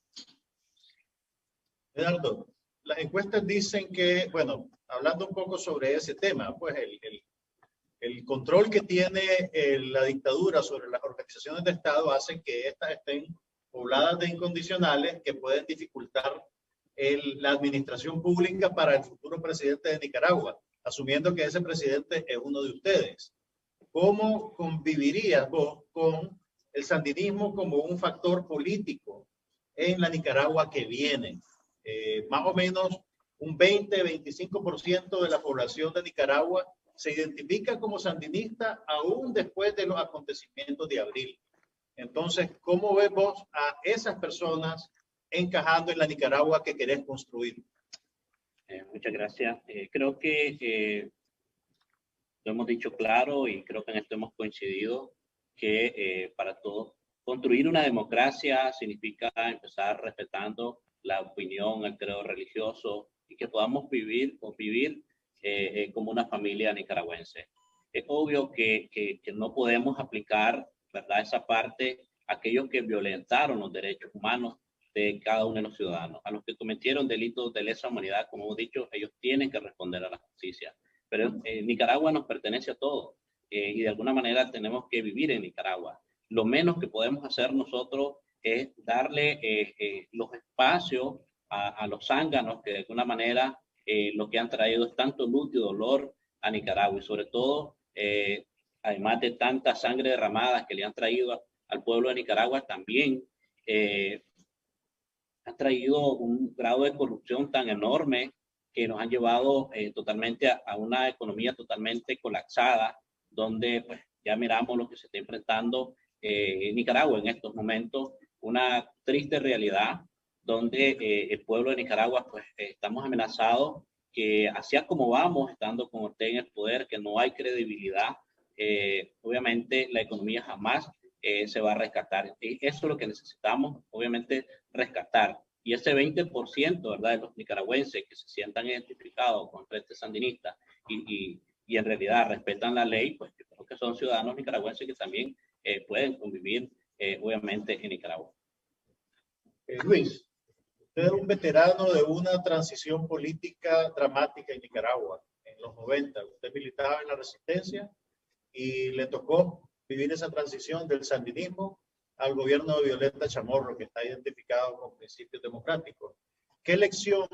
Gerardo, las encuestas dicen que, bueno, hablando un poco sobre ese tema, pues el control que tiene la dictadura sobre las organizaciones de Estado hace que éstas estén pobladas de incondicionales que pueden dificultar la administración pública para el futuro presidente de Nicaragua, asumiendo que ese presidente es uno de ustedes. ¿Cómo convivirías vos con el sandinismo como un factor político en la Nicaragua que viene? Más o menos un 20-25% de la población de Nicaragua se identifica como sandinista aún después de los acontecimientos de abril. Entonces, ¿cómo ves vos a esas personas encajando en la Nicaragua que querés construir? Muchas gracias. Creo que lo hemos dicho claro y creo que en esto hemos coincidido que para todos construir una democracia significa empezar respetando la opinión, el credo religioso y que podamos convivir como una familia nicaragüense. Es obvio que no podemos aplicar, ¿verdad?, esa parte a aquellos que violentaron los derechos humanos de cada uno de los ciudadanos. A los que cometieron delitos de lesa humanidad, como hemos dicho, ellos tienen que responder a la justicia. Pero Nicaragua nos pertenece a todos y de alguna manera tenemos que vivir en Nicaragua. Lo menos que podemos hacer nosotros es darle los espacios a los zánganos que de alguna manera lo que han traído es tanto luto y dolor a Nicaragua y sobre todo, además de tanta sangre derramada que le han traído al pueblo de Nicaragua, también han traído un grado de corrupción tan enorme que nos han llevado totalmente a una economía totalmente colapsada, donde pues ya miramos lo que se está enfrentando en Nicaragua en estos momentos, una triste realidad donde el pueblo de Nicaragua pues estamos amenazados que hacia como vamos estando con usted en el poder, que no hay credibilidad, obviamente la economía jamás se va a rescatar. Y eso es lo que necesitamos, obviamente, rescatar. Y ese 20%, ¿verdad?, de los nicaragüenses que se sientan identificados con el Frente Sandinista y en realidad respetan la ley, pues yo creo que son ciudadanos nicaragüenses que también pueden convivir, obviamente, en Nicaragua. Luis, usted es un veterano de una transición política dramática en Nicaragua en los 90. Usted militaba en la resistencia y le tocó vivir esa transición del sandinismo al gobierno de Violeta Chamorro, que está identificado con principios democráticos. ¿Qué lección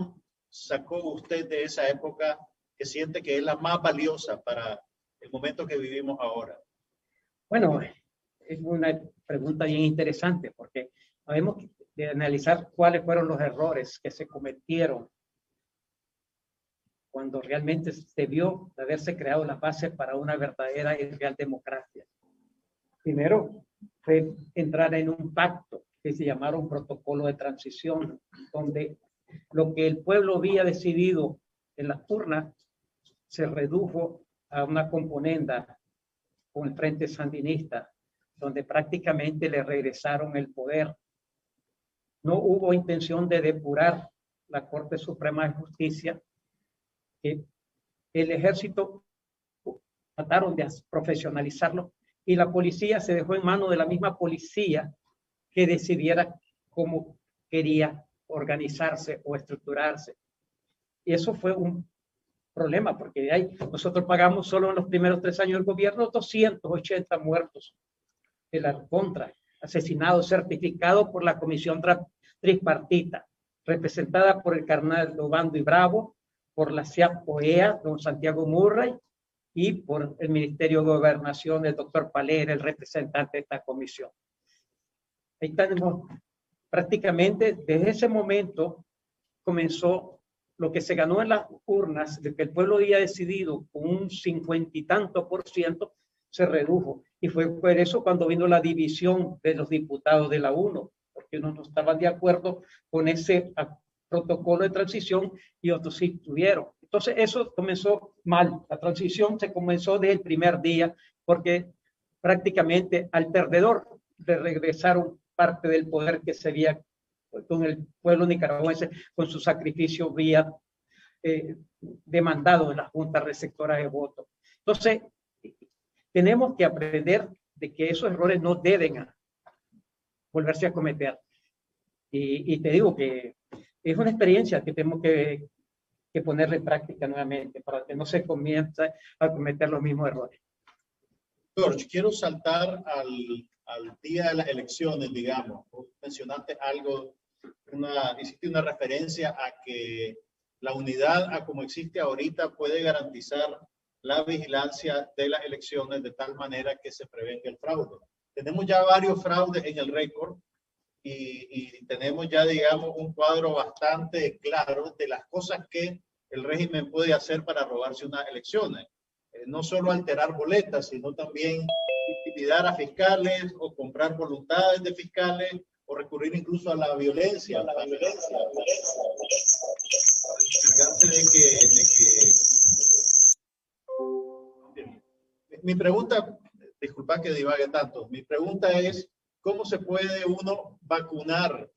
sacó usted de esa época que siente que es la más valiosa para el momento que vivimos ahora? Bueno, es una pregunta bien interesante porque debemos de analizar cuáles fueron los errores que se cometieron cuando realmente se vio de haberse creado la base para una verdadera y real democracia. Primero fue entrar en un pacto que se llamaron protocolo de transición, donde lo que el pueblo había decidido en las urnas se redujo a una componenda con el Frente Sandinista, donde prácticamente le regresaron el poder. No hubo intención de depurar la Corte Suprema de Justicia. El ejército trataron de profesionalizarlo y la policía se dejó en manos de la misma policía que decidiera cómo quería organizarse o estructurarse. Y eso fue un problema porque nosotros pagamos solo en los primeros 3 años del gobierno 280 muertos de la contra, asesinados certificados por la comisión tripartita, representada por el carnal Obando y Bravo, por la CIAP-OEA, don Santiago Murray, y por el Ministerio de Gobernación, el doctor Paler, el representante de esta comisión. Ahí tenemos prácticamente, desde ese momento comenzó lo que se ganó en las urnas, de que el pueblo había decidido con un 50 y tanto %, se redujo. Y fue por eso cuando vino la división de los diputados de la UNO, porque unos no estaban de acuerdo con ese protocolo de transición y otros sí estuvieron. Entonces eso comenzó mal. La transición se comenzó desde el primer día, porque prácticamente al perdedor le regresaron parte del poder que se había con el pueblo nicaragüense, con su sacrificio había demandado en la Junta Receptora de Votos. Entonces, tenemos que aprender de que esos errores no deben volverse a cometer. Y te digo que es una experiencia que tenemos que ponerla en práctica nuevamente para que no se comience a cometer los mismos errores. George, quiero saltar al día de las elecciones, digamos. Vos mencionaste algo, hiciste una referencia a que la unidad, a como existe ahorita, puede garantizar la vigilancia de las elecciones de tal manera que se prevenga el fraude. Tenemos ya varios fraudes en el récord y tenemos ya, digamos, un cuadro bastante claro de las cosas que el régimen puede hacer para robarse unas elecciones. No solo alterar boletas, sino también intimidar a fiscales o comprar voluntades de fiscales o recurrir incluso a la violencia. Mi pregunta, disculpa que divague tanto, mi pregunta es, ¿cómo se puede uno vacunar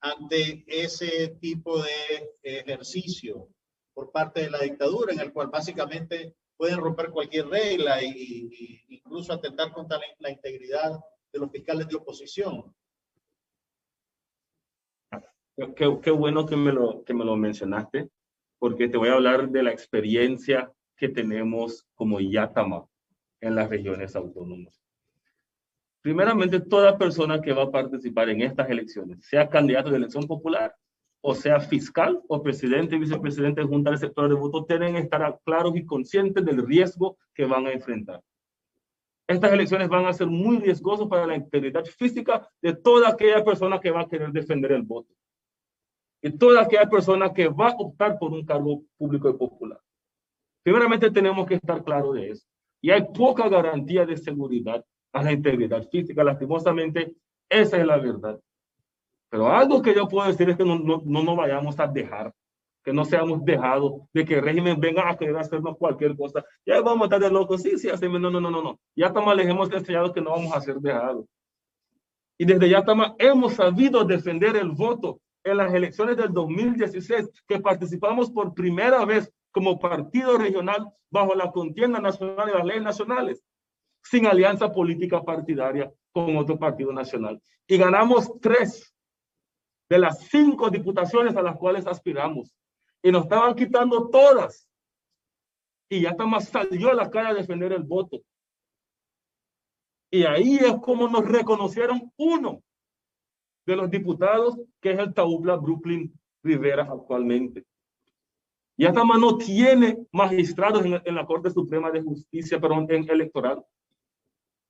ante ese tipo de ejercicio por parte de la dictadura, en el cual básicamente pueden romper cualquier regla e incluso atentar contra la integridad de los fiscales de oposición? Qué bueno que me lo mencionaste, porque te voy a hablar de la experiencia que tenemos como Yatama en las regiones autónomas. Primeramente, toda persona que va a participar en estas elecciones, sea candidato de elección popular, o sea fiscal, o presidente y vicepresidente de Junta Receptora de Votos, tienen que estar claros y conscientes del riesgo que van a enfrentar. Estas elecciones van a ser muy riesgosas para la integridad física de toda aquella persona que va a querer defender el voto. Y toda aquella persona que va a optar por un cargo público y popular. Primeramente tenemos que estar claros de eso. Y hay poca garantía de seguridad a la integridad física. Lastimosamente, esa es la verdad. Pero algo que yo puedo decir es que no nos vayamos a dejar, que no seamos dejados de que el régimen venga a querer hacernos cualquier cosa. Ya vamos a estar de locos, sí, hacemos, no. Ya estamos les hemos enseñado que no vamos a ser dejados. Y desde Yatama hemos sabido defender el voto en las elecciones del 2016, que participamos por primera vez como partido regional bajo la contienda nacional y las leyes nacionales, sin alianza política partidaria con otro partido nacional. Y ganamos 3 de las 5 diputaciones a las cuales aspiramos. Y nos estaban quitando todas. Y Yatama salió a la calle a defender el voto. Y ahí es como nos reconocieron uno de los diputados, que es el Taubla Brooklyn Rivera actualmente. Yatama no tiene magistrados en la Corte Suprema de Justicia, pero en electoral.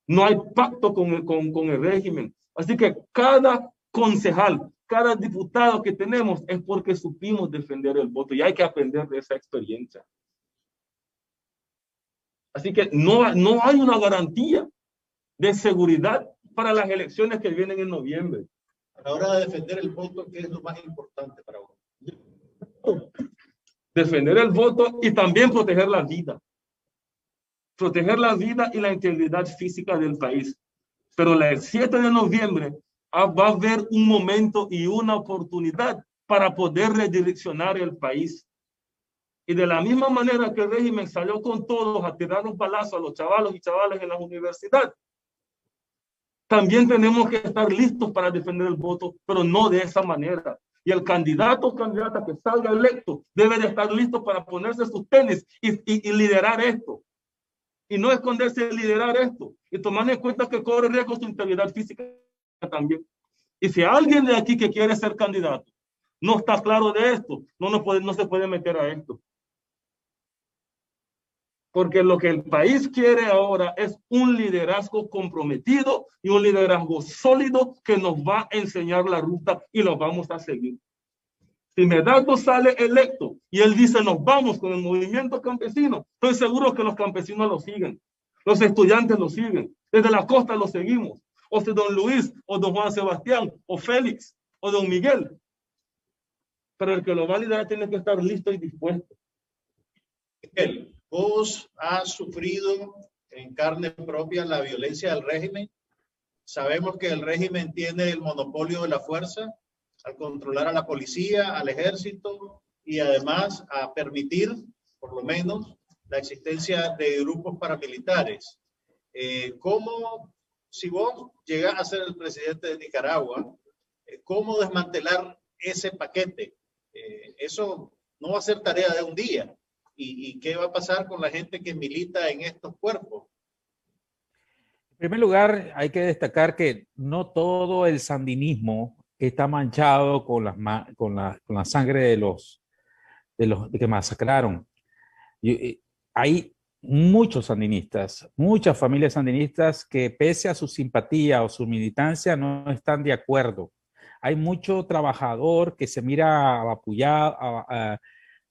No hay pacto con el régimen. Así que cada concejal, cada diputado que tenemos es porque supimos defender el voto y hay que aprender de esa experiencia. Así que no hay una garantía de seguridad para las elecciones que vienen en noviembre. A la hora de defender el voto, ¿qué es lo más importante para vos? Defender el voto y también proteger la vida. Proteger la vida y la integridad física del país. Pero el 7 de noviembre va a haber un momento y una oportunidad para poder redireccionar el país. Y de la misma manera que el régimen salió con todos a tirar un balazo a los chavalos y chavales en las universidades, también tenemos que estar listos para defender el voto, pero no de esa manera. Y el candidato o candidata que salga electo debe de estar listo para ponerse sus tenis y liderar esto. Y no esconderse de liderar esto. Y tomar en cuenta que corre riesgo su integridad física también. Y si alguien de aquí que quiere ser candidato no está claro de esto, no se puede meter a esto. Porque lo que el país quiere ahora es un liderazgo comprometido y un liderazgo sólido que nos va a enseñar la ruta y lo vamos a seguir. Si Medardo sale electo y él dice nos vamos con el movimiento campesino, estoy seguro que los campesinos lo siguen, los estudiantes lo siguen, desde la costa lo seguimos, o si don Luis, o don Juan Sebastián, o Félix, o don Miguel. Pero el que lo va a liderar tiene que estar listo y dispuesto. Miguel, vos has sufrido en carne propia la violencia del régimen. Sabemos que el régimen tiene el monopolio de la fuerza al controlar a la policía, al ejército y además a permitir, por lo menos, la existencia de grupos paramilitares. ¿Cómo, si vos llegás a ser el presidente de Nicaragua, cómo desmantelar ese paquete? Eso no va a ser tarea de un día. ¿Y qué va a pasar con la gente que milita en estos cuerpos? En primer lugar, hay que destacar que no todo el sandinismo está manchado con la sangre de los que masacraron. Hay muchos sandinistas, muchas familias sandinistas que pese a su simpatía o su militancia no están de acuerdo. Hay mucho trabajador que se mira apabullado,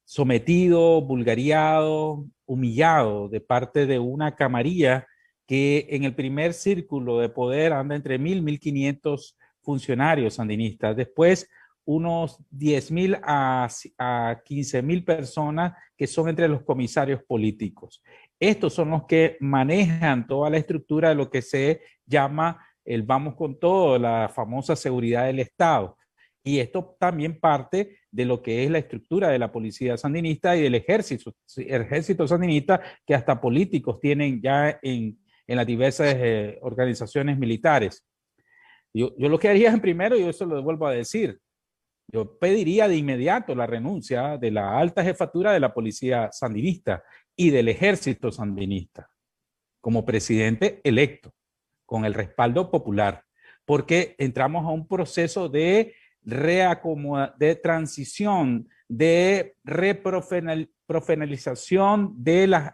sometido, vulgariado, humillado de parte de una camarilla que en el primer círculo de poder anda entre 1.000 y 1.500 funcionarios sandinistas. Después, unos 10.000 a 15.000 personas que son entre los comisarios políticos. Estos son los que manejan toda la estructura de lo que se llama el vamos con todo, la famosa seguridad del Estado. Y esto también parte de lo que es la estructura de la policía sandinista y del ejército sandinista, que hasta políticos tienen ya en las diversas organizaciones militares. Yo lo que haría en primero, y eso lo vuelvo a decir, yo pediría de inmediato la renuncia de la alta jefatura de la policía sandinista y del ejército sandinista como presidente electo, con el respaldo popular, porque entramos a un proceso de transición, de reprofesionalización de las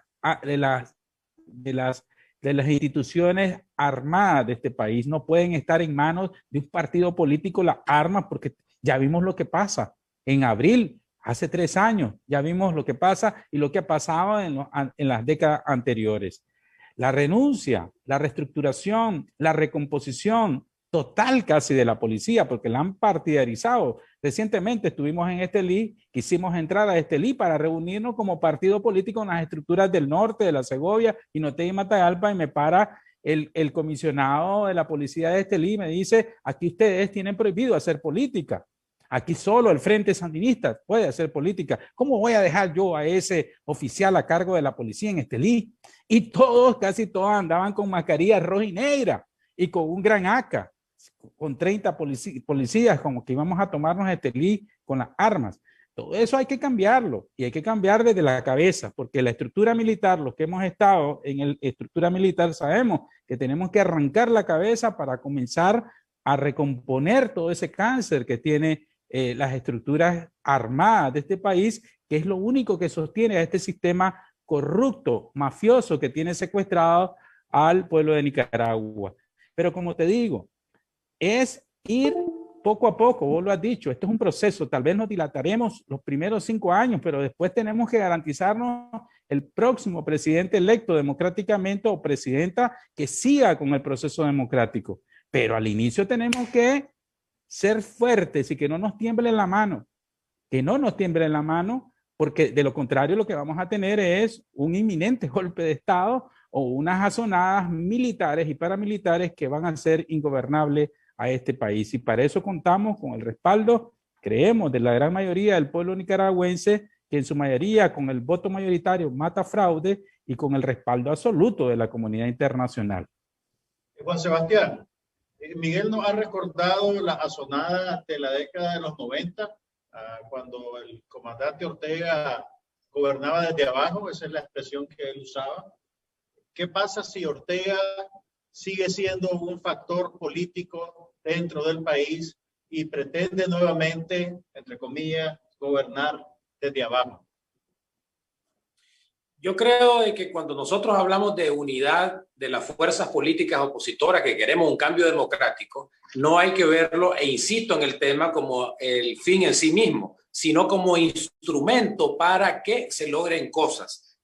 instituciones armadas de este país. No pueden estar en manos de un partido político las armas, porque ya vimos lo que pasa en abril, hace 3 años, ya vimos lo que pasa y lo que ha pasado en las décadas anteriores. La renuncia, la reestructuración, la recomposición total casi de la policía, porque la han partidarizado. Recientemente estuvimos en Estelí, quisimos entrar a Estelí para reunirnos como partido político en las estructuras del norte, de la Segovia, Jinotega y Matagalpa, y me para el comisionado de la policía de Estelí y me dice, aquí ustedes tienen prohibido hacer política. Aquí solo el Frente Sandinista puede hacer política. ¿Cómo voy a dejar yo a ese oficial a cargo de la policía en Estelí? Y todos, casi todos andaban con mascarilla roja y negra y con un gran AK, con 30 policías, como que íbamos a tomarnos Estelí con las armas. Todo eso hay que cambiarlo y hay que cambiar desde la cabeza, porque la estructura militar, los que hemos estado en la estructura militar, sabemos que tenemos que arrancar la cabeza para comenzar a recomponer todo ese cáncer que tiene las estructuras armadas de este país, que es lo único que sostiene a este sistema corrupto, mafioso, que tiene secuestrado al pueblo de Nicaragua. Pero como te digo, es ir poco a poco, vos lo has dicho, esto es un proceso, tal vez nos dilataremos los primeros 5 años, pero después tenemos que garantizarnos el próximo presidente electo democráticamente o presidenta que siga con el proceso democrático. Pero al inicio tenemos que ser fuertes y que no nos tiemble la mano, porque de lo contrario lo que vamos a tener es un inminente golpe de Estado o unas azonadas militares y paramilitares que van a ser ingobernables a este país. Y para eso contamos con el respaldo, creemos, de la gran mayoría del pueblo nicaragüense, que en su mayoría con el voto mayoritario mata fraude y con el respaldo absoluto de la comunidad internacional. Juan Sebastián, Miguel nos ha recordado la azonada de la década de los 90, cuando el comandante Ortega gobernaba desde abajo, esa es la expresión que él usaba. ¿Qué pasa si Ortega sigue siendo un factor político dentro del país y pretende nuevamente, entre comillas, gobernar desde abajo? Yo creo que cuando nosotros hablamos de unidad de las fuerzas políticas opositoras que queremos un cambio democrático, no hay que verlo, e insisto en el tema, como el fin en sí mismo. sino como instrumento para que se logren cosas.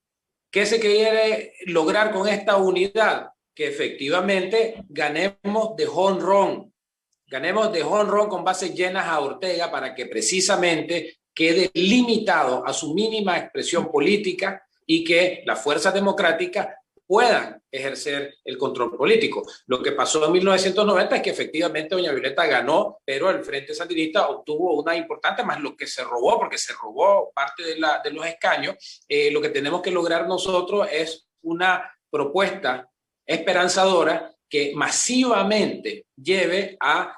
¿Qué se quiere lograr con esta unidad? Que efectivamente ganemos de jonrón. Ganemos de jonrón con bases llenas a Ortega para que precisamente quede limitado a su mínima expresión política y que las fuerzas democráticas puedan ejercer el control político. Lo que pasó en 1990 es que efectivamente doña Violeta ganó, pero el Frente Sandinista obtuvo una importante, más lo que se robó, porque se robó parte de los escaños. Lo que tenemos que lograr nosotros es una propuesta esperanzadora que masivamente lleve al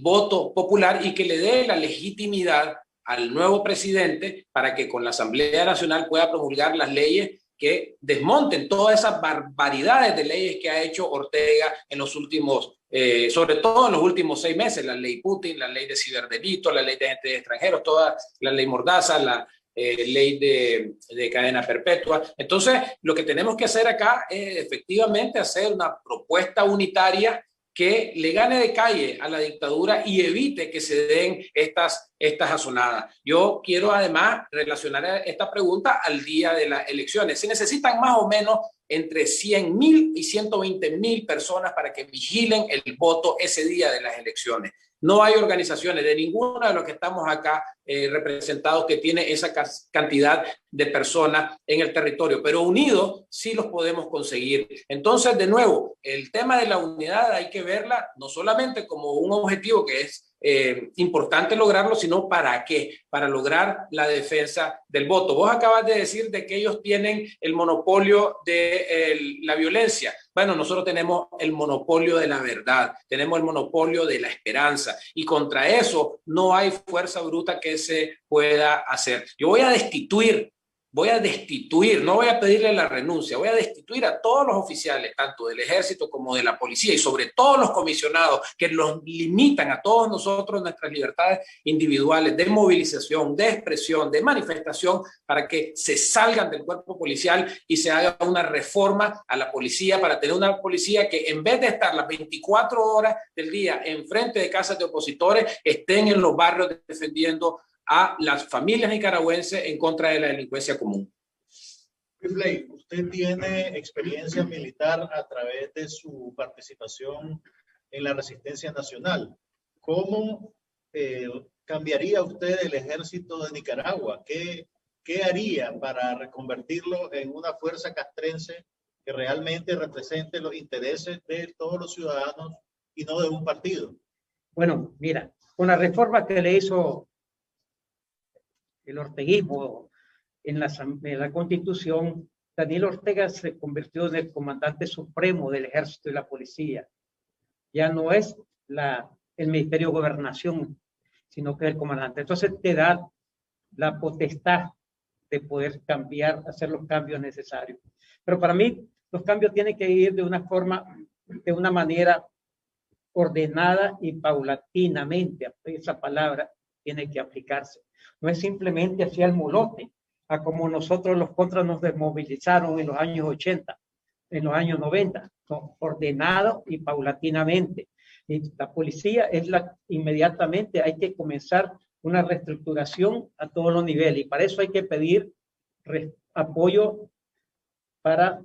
voto popular y que le dé la legitimidad al nuevo presidente para que con la Asamblea Nacional pueda promulgar las leyes que desmonten todas esas barbaridades de leyes que ha hecho Ortega en los últimos, sobre todo en los últimos 6 meses, la ley Putin, la ley de ciberdelitos, la ley de gente de extranjeros, toda la ley Mordaza, la ley de cadena perpetua. Entonces, lo que tenemos que hacer acá es efectivamente hacer una propuesta unitaria que le gane de calle a la dictadura y evite que se den estas azonadas. Yo quiero además relacionar esta pregunta al día de las elecciones. Se necesitan más o menos entre 100.000 y 120.000 personas para que vigilen el voto ese día de las elecciones. No hay organizaciones de ninguno de los que estamos acá representados que tiene esa cantidad de personas en el territorio, pero unidos sí los podemos conseguir. Entonces, de nuevo, el tema de la unidad hay que verla no solamente como un objetivo que es importante lograrlo, sino ¿para qué? Para lograr la defensa del voto. Vos acabas de decir de que ellos tienen el monopolio de la violencia. Bueno, nosotros tenemos el monopolio de la verdad, tenemos el monopolio de la esperanza y contra eso no hay fuerza bruta que se pueda hacer. Yo voy a destituir, no voy a pedirle la renuncia, voy a destituir a todos los oficiales, tanto del ejército como de la policía y sobre todo los comisionados que los limitan a todos nosotros nuestras libertades individuales de movilización, de expresión, de manifestación, para que se salgan del cuerpo policial y se haga una reforma a la policía para tener una policía que en vez de estar las 24 horas del día enfrente de casas de opositores, estén en los barrios defendiendo a las familias nicaragüenses en contra de la delincuencia común. Whibley, usted tiene experiencia militar a través de su participación en la Resistencia Nacional. ¿Cómo cambiaría usted el ejército de Nicaragua? ¿Qué haría para reconvertirlo en una fuerza castrense que realmente represente los intereses de todos los ciudadanos y no de un partido? Bueno, mira, con la reforma que le hizo el orteguismo en la Constitución, Daniel Ortega se convirtió en el comandante supremo del ejército y la policía. Ya no es el Ministerio de Gobernación, sino que es el comandante. Entonces te da la potestad de poder cambiar, hacer los cambios necesarios. Pero para mí los cambios tienen que ir de una manera ordenada y paulatinamente. Esa palabra tiene que aplicarse. No es simplemente hacia el molote, a como nosotros los contras nos desmovilizaron en los años 80, en los años 90, no, ordenado y paulatinamente. Y la policía inmediatamente hay que comenzar una reestructuración a todos los niveles y para eso hay que pedir apoyo para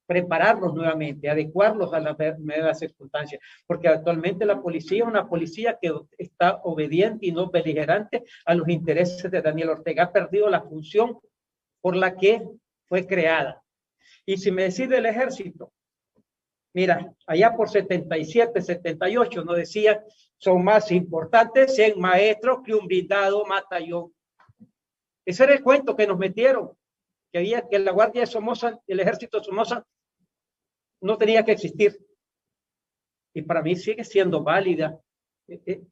prepararlos nuevamente, adecuarlos a las nuevas circunstancias, porque actualmente la policía es una policía que está obediente y no beligerante a los intereses de Daniel Ortega. Ha perdido la función por la que fue creada. Y si me decide el ejército, mira, allá por 77, 78 nos decían, son más importantes 100 maestros que un blindado batallón. Ese era el cuento que nos metieron, que la Guardia de Somoza, el ejército de Somoza, no tenía que existir. Y para mí sigue siendo válida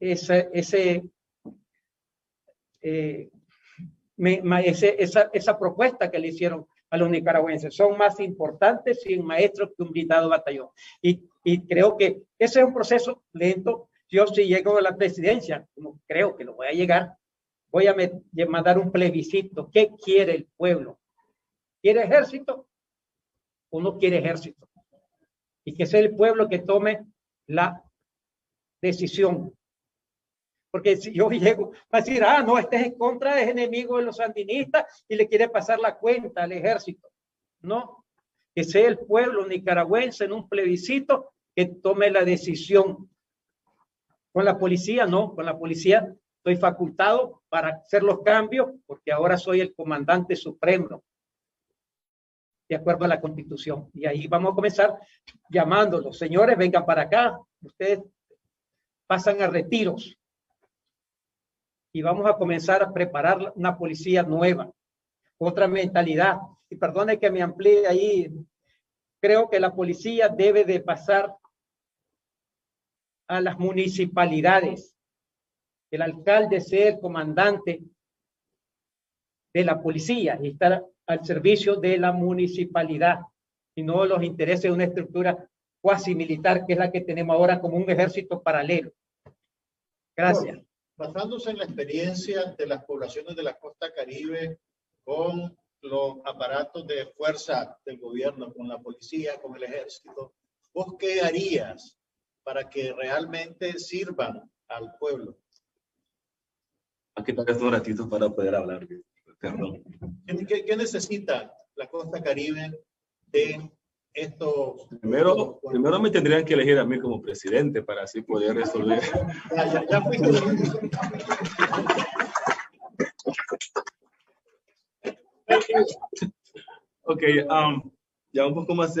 esa propuesta que le hicieron a los nicaragüenses. Son más importantes 100 maestros que un blindado batallón. Y creo que ese es un proceso lento. Yo si llego a la presidencia, como creo que lo voy a llegar, voy a mandar un plebiscito. ¿Qué quiere el pueblo? ¿Quiere ejército o no quiere ejército? Y que sea el pueblo que tome la decisión. Porque si yo llego, va a decir, no, este es en contra, es enemigo de los sandinistas y le quiere pasar la cuenta al ejército. No, que sea el pueblo nicaragüense en un plebiscito que tome la decisión. Con la policía, no, con la policía estoy facultado para hacer los cambios porque ahora soy el comandante supremo, de acuerdo a la Constitución. Y ahí vamos a comenzar llamándolos. Señores, vengan para acá. Ustedes pasan a retiros. Y vamos a comenzar a preparar una policía nueva, otra mentalidad. Y perdone que me amplíe ahí. Creo que la policía debe de pasar a las municipalidades. El alcalde sea el comandante de la policía y estar al servicio de la municipalidad y no los intereses de una estructura cuasi militar que es la que tenemos ahora como un ejército paralelo. Gracias. Bueno, basándose en la experiencia de las poblaciones de la costa Caribe con los aparatos de fuerza del gobierno, con la policía, con el ejército, ¿vos qué harías para que realmente sirvan al pueblo? Aquí te un ratito para poder hablar. Perdón. ¿Qué necesita la costa Caribe de estos? Primero me tendrían que elegir a mí como presidente para así poder resolver. Ya fuiste. Ok, ya un poco más.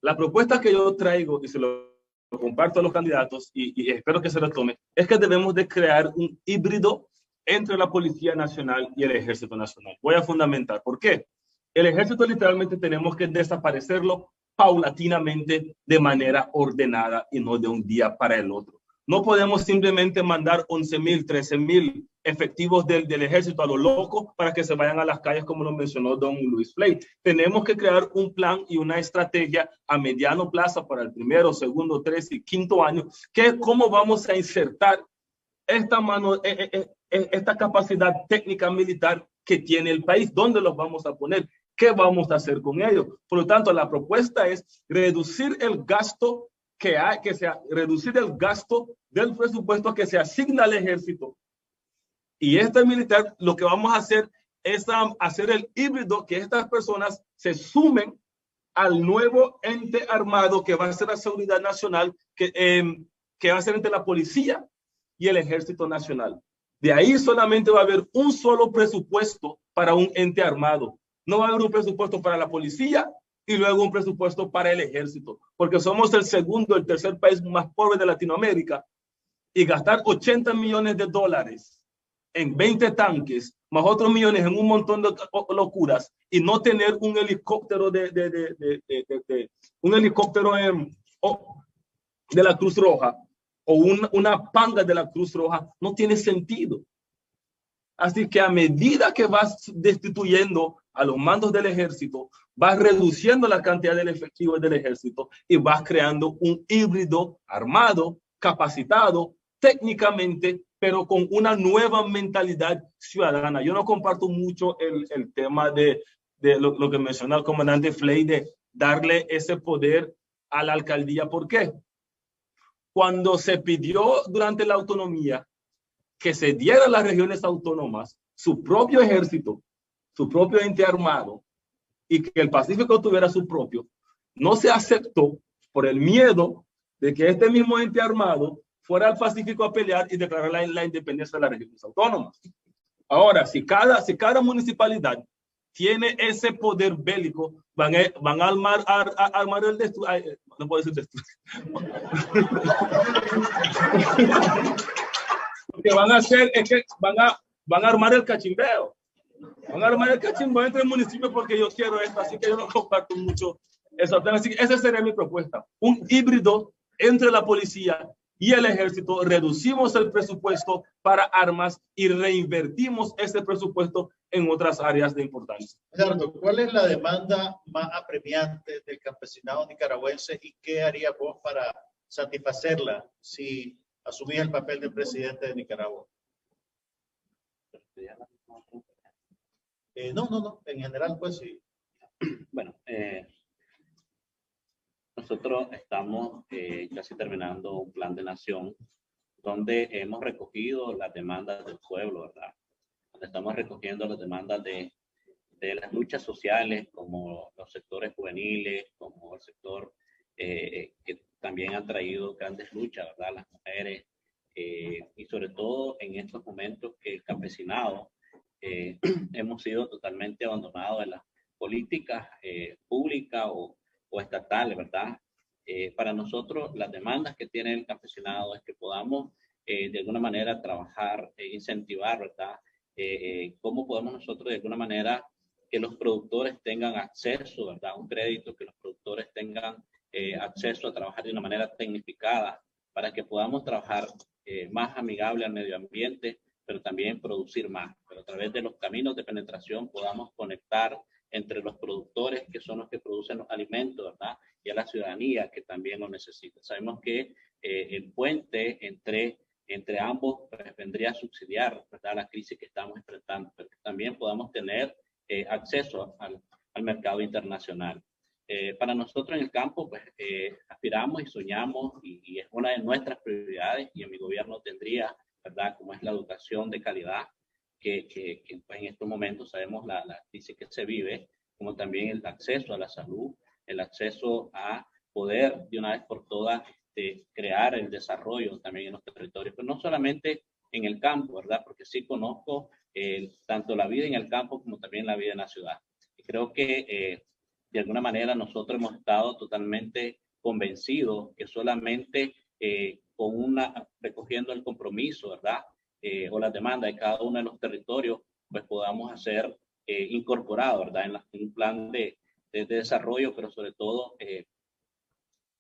La propuesta que yo traigo y se lo comparto a los candidatos y espero que se lo tomen, es que debemos de crear un híbrido entre la Policía Nacional y el Ejército Nacional. Voy a fundamentar. ¿Por qué? El Ejército literalmente tenemos que desaparecerlo paulatinamente de manera ordenada y no de un día para el otro. No podemos simplemente mandar 11,000, 13,000 efectivos del ejército a lo loco para que se vayan a las calles como lo mencionó don Luis Flay. Tenemos que crear un plan y una estrategia a mediano plazo para el primero, segundo, tercer y quinto año, que es cómo vamos a insertar esta capacidad técnica militar que tiene el país, dónde los vamos a poner, qué vamos a hacer con ellos. Por lo tanto, la propuesta es reducir el gasto reducir el gasto del presupuesto que se asigna al ejército. Y este militar, lo que vamos a hacer es hacer el híbrido, que estas personas se sumen al nuevo ente armado que va a ser la seguridad nacional, que va a ser entre la policía y el ejército nacional. De ahí solamente va a haber un solo presupuesto para un ente armado. No va a haber un presupuesto para la policía y luego un presupuesto para el ejército, porque somos el segundo, el tercer país más pobre de Latinoamérica, y gastar $80 millones en 20 tanques, más otros millones en un montón de locuras, y no tener un helicóptero de la Cruz Roja o una panga de la Cruz Roja, no tiene sentido. Así que a medida que vas destituyendo a los mandos del ejército, vas reduciendo la cantidad del efectivo del ejército y vas creando un híbrido armado, capacitado técnicamente, pero con una nueva mentalidad ciudadana. Yo no comparto mucho el tema de lo que mencionó el comandante Flay, de darle ese poder a la alcaldía. ¿Por qué? Cuando se pidió durante la autonomía que se diera a las regiones autónomas su propio ejército, su propio ente armado, y que el Pacífico tuviera su propio, no se aceptó por el miedo de que este mismo ente armado fuera al Pacífico a pelear y declarar la independencia de las regiones autónomas. Ahora, si cada municipalidad tiene ese poder bélico, van a armar el destructor. No puedo decir destructor. Lo que van a hacer es que van a armar el cachimbeo. Van a armar el cachimbeo entre municipios porque yo quiero esto, así que yo no comparto mucho eso. Así que esa sería mi propuesta. Un híbrido entre la policía y el ejército. Reducimos el presupuesto para armas y reinvertimos ese presupuesto en otras áreas de importancia. Gerardo, ¿cuál es la demanda más apremiante del campesinado nicaragüense y qué harías vos para satisfacerla si asumís el papel de presidente de Nicaragua? No, en general pues sí. Bueno, nosotros estamos casi terminando un plan de nación donde hemos recogido las demandas del pueblo, ¿verdad? Donde estamos recogiendo las demandas de las luchas sociales, como los sectores juveniles, como el sector que también han traído grandes luchas, ¿verdad? Las mujeres, y sobre todo en estos momentos que el campesinado hemos sido totalmente abandonados en las políticas públicas o estatales, ¿verdad? Para nosotros, las demandas que tiene el campesinado es que podamos de alguna manera trabajar, incentivar, ¿verdad? Cómo podemos nosotros de alguna manera que los productores tengan acceso, ¿verdad? Un crédito, que los productores tengan acceso a trabajar de una manera tecnificada para que podamos trabajar más amigable al medio ambiente, pero también producir más. Pero a través de los caminos de penetración podamos conectar entre los productores, que son los que producen los alimentos, ¿verdad? Y a la ciudadanía, que también lo necesita. Sabemos que el puente entre ambos pues, vendría a subsidiar, ¿verdad?, la crisis que estamos enfrentando, pero que también podamos tener acceso al mercado internacional. Para nosotros en el campo, pues aspiramos y soñamos y es una de nuestras prioridades, y en mi gobierno tendría, ¿verdad?, como es la educación de calidad, que pues, en estos momentos sabemos la crisis que se vive, como también el acceso a la salud, el acceso a poder de una vez por todas crear el desarrollo también en los territorios, pero no solamente en el campo, ¿verdad? Porque sí conozco tanto la vida en el campo como también la vida en la ciudad. Y creo que de alguna manera nosotros hemos estado totalmente convencidos que solamente recogiendo el compromiso, ¿verdad? O las demandas de cada uno de los territorios, pues podamos hacer incorporado, ¿verdad? En un plan de desarrollo, pero sobre todo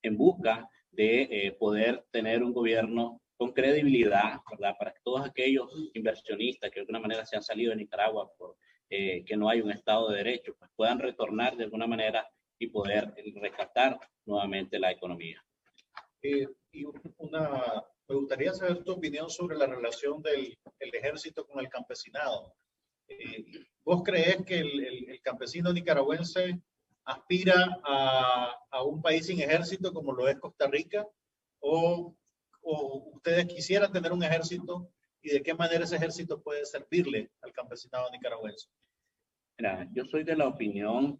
en busca de poder tener un gobierno con credibilidad, ¿verdad? Para que todos aquellos inversionistas que de alguna manera se han salido de Nicaragua por que no hay un Estado de Derecho, pues puedan retornar de alguna manera y poder rescatar nuevamente la economía. Me gustaría saber tu opinión sobre la relación del ejército con el campesinado. ¿Vos crees que el campesino nicaragüense aspira a un país sin ejército como lo es Costa Rica? ¿O ustedes quisieran tener un ejército, y de qué manera ese ejército puede servirle al campesinado nicaragüense? Mira, yo soy de la opinión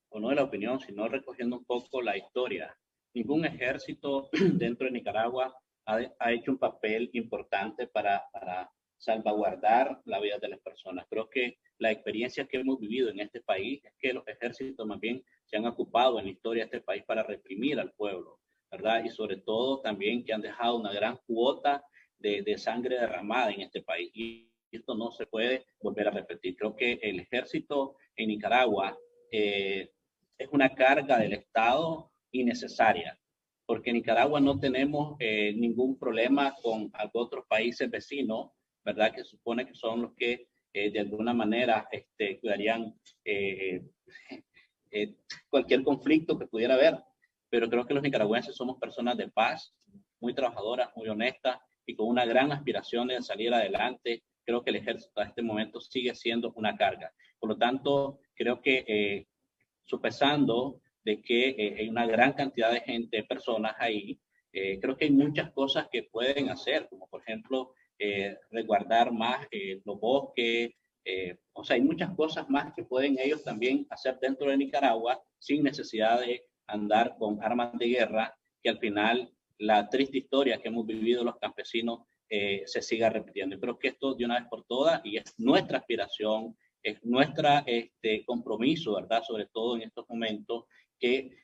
o no de la opinión, sino recogiendo un poco la historia. Ningún ejército dentro de Nicaragua ha hecho un papel importante para salvaguardar la vida de las personas. Creo que la experiencia que hemos vivido en este país es que los ejércitos más bien se han ocupado en la historia de este país para reprimir al pueblo, ¿verdad? Y sobre todo también que han dejado una gran cuota de sangre derramada en este país. Y esto no se puede volver a repetir. Creo que el ejército en Nicaragua es una carga del Estado innecesaria, porque en Nicaragua no tenemos ningún problema con otros países vecinos, ¿verdad? Que supone que son los que de alguna manera cuidarían cualquier conflicto que pudiera haber. Pero creo que los nicaragüenses somos personas de paz, muy trabajadoras, muy honestas y con una gran aspiración de salir adelante. Creo que el ejército a este momento sigue siendo una carga. Por lo tanto, creo que sopesando de que hay una gran cantidad de gente, personas ahí, creo que hay muchas cosas que pueden hacer, como por ejemplo resguardar más los bosques, o sea, hay muchas cosas más que pueden ellos también hacer dentro de Nicaragua sin necesidad de andar con armas de guerra, que al final la triste historia que hemos vivido los campesinos se siga repitiendo. Creo que esto de una vez por todas, y es nuestra aspiración, es nuestra compromiso, ¿verdad? Sobre todo en estos momentos que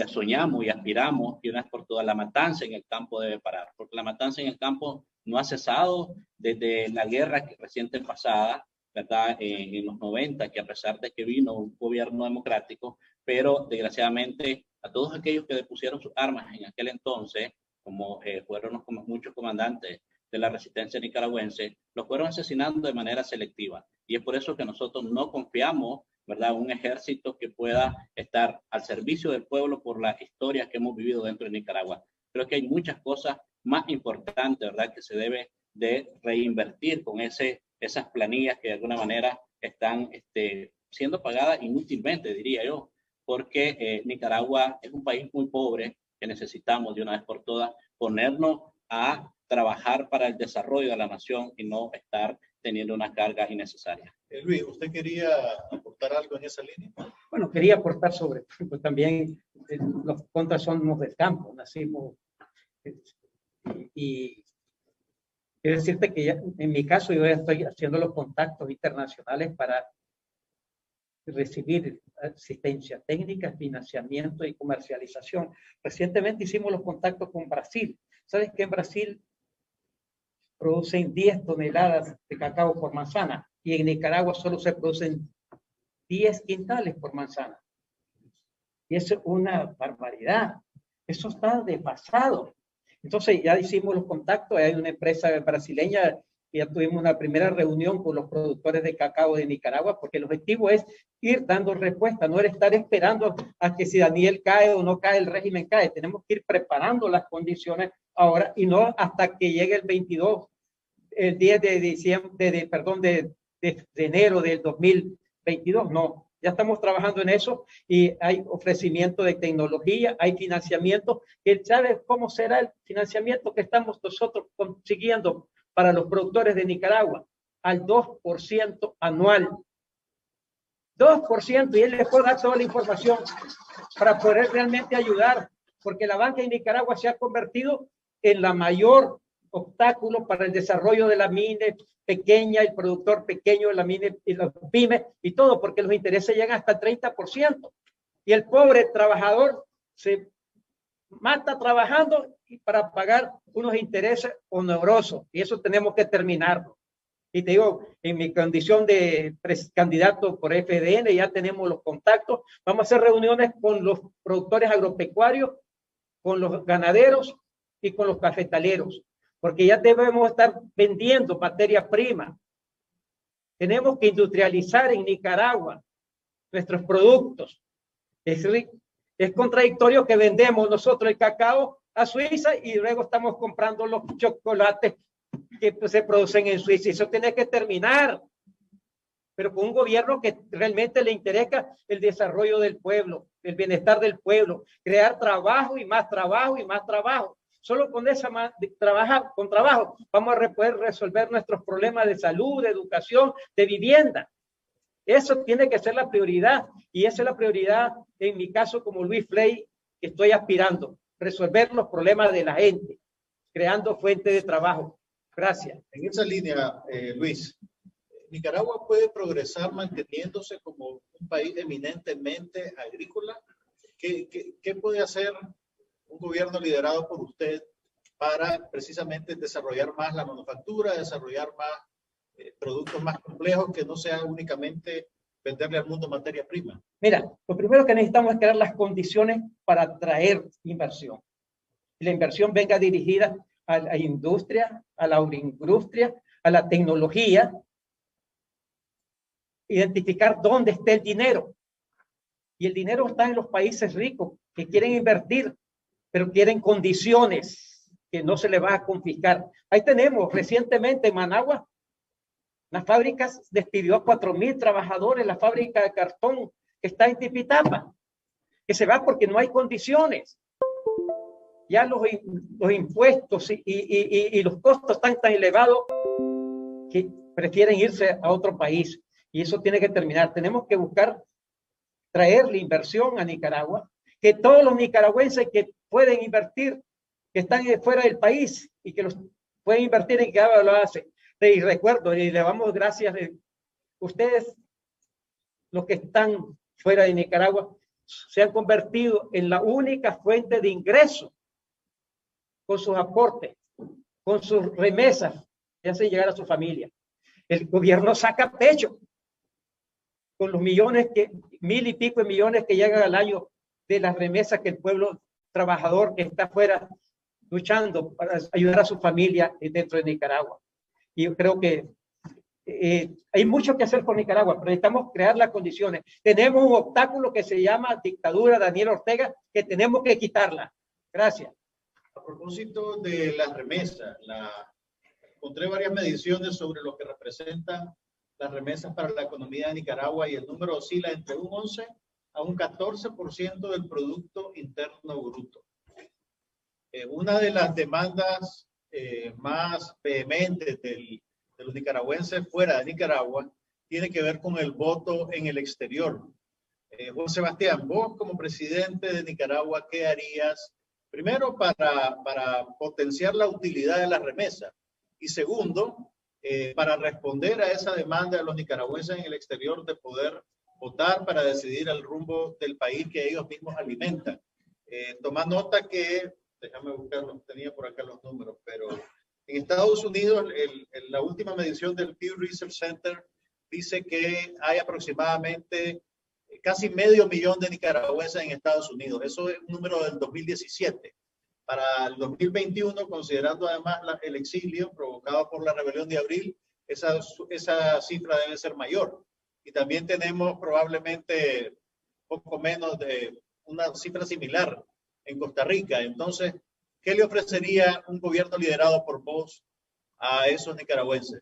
soñamos y aspiramos que una vez por todas la matanza en el campo debe parar, porque la matanza en el campo no ha cesado desde la guerra reciente pasada, ¿verdad? En los 90, que a pesar de que vino un gobierno democrático, pero desgraciadamente a todos aquellos que depusieron sus armas en aquel entonces, como fueron muchos comandantes de la resistencia nicaragüense, los fueron asesinando de manera selectiva. Y es por eso que nosotros no confiamos, ¿verdad?, un ejército que pueda estar al servicio del pueblo por la historia que hemos vivido dentro de Nicaragua. Creo que hay muchas cosas más importantes, ¿verdad?, que se debe de reinvertir con esas planillas que de alguna manera están siendo pagadas inútilmente, diría yo, porque Nicaragua es un país muy pobre que necesitamos de una vez por todas ponernos a trabajar para el desarrollo de la nación y no estar teniendo una carga innecesaria. Luis, ¿usted quería aportar algo en esa línea? Bueno, quería aportar sobre, pues también los contras somos del campo, nacimos y quiero decirte que ya, en mi caso yo ya estoy haciendo los contactos internacionales para recibir asistencia técnica, financiamiento y comercialización. Recientemente hicimos los contactos con Brasil. ¿Sabes que en Brasil producen 10 toneladas de cacao por manzana y en Nicaragua solo se producen 10 quintales por manzana? Y eso es una barbaridad. Eso está desfasado. Entonces ya hicimos los contactos. Hay una empresa brasileña que ya tuvimos una primera reunión con los productores de cacao de Nicaragua, porque el objetivo es ir dando respuesta, no es estar esperando a que si Daniel cae o no cae, el régimen cae. Tenemos que ir preparando las condiciones ahora y no hasta que llegue el 22, el 10 de diciembre, de enero del 2022. No, ya estamos trabajando en eso y hay ofrecimiento de tecnología, hay financiamiento. ¿Sabe cómo será el financiamiento que estamos nosotros consiguiendo para los productores de Nicaragua? Al 2% anual. 2%, y él les puede dar toda la información para poder realmente ayudar, porque la banca en Nicaragua se ha convertido en la mayor obstáculo para el desarrollo de la mine pequeña, el productor pequeño, la mine y los pymes y todo, porque los intereses llegan hasta el 30%. Y el pobre trabajador se mata trabajando y para pagar unos intereses onerosos, y eso tenemos que terminarlo. Y te digo, en mi condición de candidato por FDN ya tenemos los contactos, vamos a hacer reuniones con los productores agropecuarios, con los ganaderos y con los cafetaleros, porque ya debemos estar vendiendo materia prima. Tenemos que industrializar en Nicaragua nuestros productos. Es contradictorio que vendemos nosotros el cacao a Suiza y luego estamos comprando los chocolates que se producen en Suiza. Eso tiene que terminar, pero con un gobierno que realmente le interesa el desarrollo del pueblo, el bienestar del pueblo, crear trabajo y más trabajo y más trabajo. Solo con trabajo vamos a poder resolver nuestros problemas de salud, de educación, de vivienda. Eso tiene que ser la prioridad, y esa es la prioridad en mi caso como Luis Frey, que estoy aspirando, resolver los problemas de la gente, creando fuentes de trabajo. Gracias. En esa línea, Luis, ¿Nicaragua puede progresar manteniéndose como un país eminentemente agrícola? ¿Qué puede hacer un gobierno liderado por usted para precisamente desarrollar más la manufactura, desarrollar más productos más complejos, que no sea únicamente venderle al mundo materia prima? Mira, lo primero que necesitamos es crear las condiciones para atraer inversión. Y la inversión venga dirigida a la industria, a la agroindustria, a la tecnología. Identificar dónde está el dinero. Y el dinero está en los países ricos que quieren invertir, pero quieren condiciones que no se les va a confiscar. Ahí tenemos recientemente en Managua, las fábricas despidió a 4,000 trabajadores, la fábrica de cartón que está en Tipitapa, que se va porque no hay condiciones. Ya los impuestos y los costos están tan elevados que prefieren irse a otro país. Y eso tiene que terminar. Tenemos que buscar traerle inversión a Nicaragua, que todos los nicaragüenses que pueden invertir, que están fuera del país y que los pueden invertir en Nicaragua lo hacen. Y recuerdo, y le damos gracias a ustedes, los que están fuera de Nicaragua, se han convertido en la única fuente de ingreso con sus aportes, con sus remesas, que hacen llegar a su familia. El gobierno saca pecho con los millones, 1,000 y pico de millones que llegan al año de las remesas que el pueblo trabajador que está afuera luchando para ayudar a su familia dentro de Nicaragua. Y yo creo que hay mucho que hacer con Nicaragua, pero necesitamos crear las condiciones. Tenemos un obstáculo que se llama dictadura Daniel Ortega, que tenemos que quitarla. Gracias. A propósito de las remesas, encontré varias mediciones sobre lo que representan las remesas para la economía de Nicaragua, y el número oscila entre un 11 a un 14% del Producto Interno Bruto. Una de las demandas más vehementes de los nicaragüenses fuera de Nicaragua tiene que ver con el voto en el exterior. Juan Sebastián, vos como presidente de Nicaragua, ¿qué harías? Primero, para potenciar la utilidad de la remesa. Y segundo, para responder a esa demanda de los nicaragüenses en el exterior de poder votar para decidir el rumbo del país que ellos mismos alimentan. Toma nota que, déjame buscarlos, tenía por acá los números, pero en Estados Unidos, la última medición del Pew Research Center dice que hay aproximadamente casi 500,000 de nicaragüenses en Estados Unidos. Eso es un número del 2017. Para el 2021, considerando además el exilio provocado por la rebelión de abril, esa cifra debe ser mayor. Y también tenemos probablemente poco menos de una cifra similar en Costa Rica. Entonces, ¿qué le ofrecería un gobierno liderado por vos a esos nicaragüenses?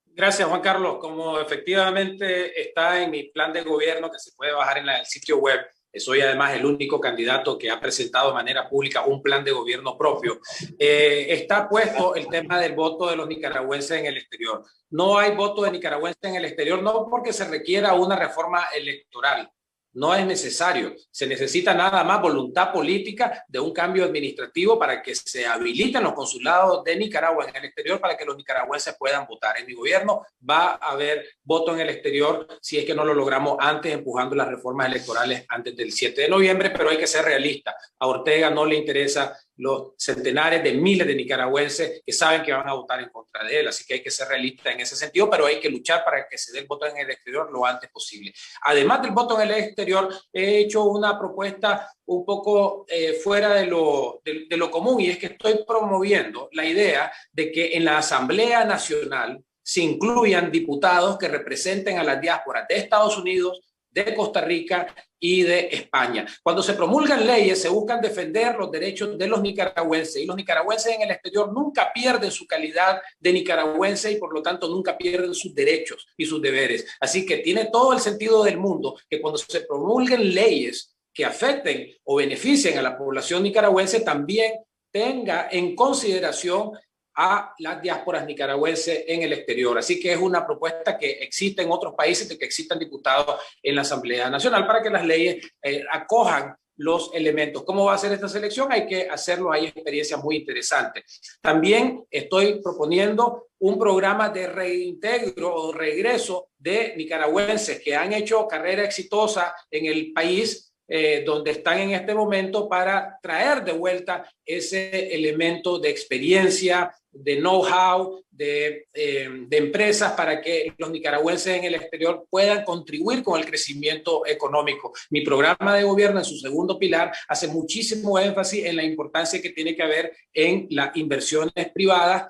Gracias, Juan Carlos. Como efectivamente está en mi plan de gobierno que se puede bajar en el sitio web, soy además el único candidato que ha presentado de manera pública un plan de gobierno propio. Está puesto el tema del voto de los nicaragüenses en el exterior. No hay voto de nicaragüenses en el exterior, no porque se requiera una reforma electoral. No es necesario. Se necesita nada más voluntad política de un cambio administrativo para que se habiliten los consulados de Nicaragua en el exterior para que los nicaragüenses puedan votar. En mi gobierno va a haber voto en el exterior si es que no lo logramos antes, empujando las reformas electorales antes del 7 de noviembre, pero hay que ser realista. A Ortega no le interesa los centenares de miles de nicaragüenses que saben que van a votar en contra de él. Así que hay que ser realista en ese sentido, pero hay que luchar para que se dé el voto en el exterior lo antes posible. Además del voto en el exterior, he hecho una propuesta un poco fuera de lo común, y es que estoy promoviendo la idea de que en la Asamblea Nacional se incluyan diputados que representen a las diásporas de Estados Unidos, de Costa Rica y de España. Cuando se promulgan leyes, se buscan defender los derechos de los nicaragüenses, y los nicaragüenses en el exterior nunca pierden su calidad de nicaragüense y por lo tanto nunca pierden sus derechos y sus deberes. Así que tiene todo el sentido del mundo que cuando se promulguen leyes que afecten o beneficien a la población nicaragüense, también tenga en consideración a las diásporas nicaragüenses en el exterior. Así que es una propuesta que existe en otros países, de que existan diputados en la Asamblea Nacional para que las leyes acojan los elementos. ¿Cómo va a ser esta selección? Hay que hacerlo, hay experiencias muy interesantes. También estoy proponiendo un programa de reintegro o regreso de nicaragüenses que han hecho carrera exitosa en el país donde están en este momento, para traer de vuelta ese elemento de experiencia, de know-how, de empresas, para que los nicaragüenses en el exterior puedan contribuir con el crecimiento económico. Mi programa de gobierno, en su segundo pilar, hace muchísimo énfasis en la importancia que tiene que haber en las inversiones privadas,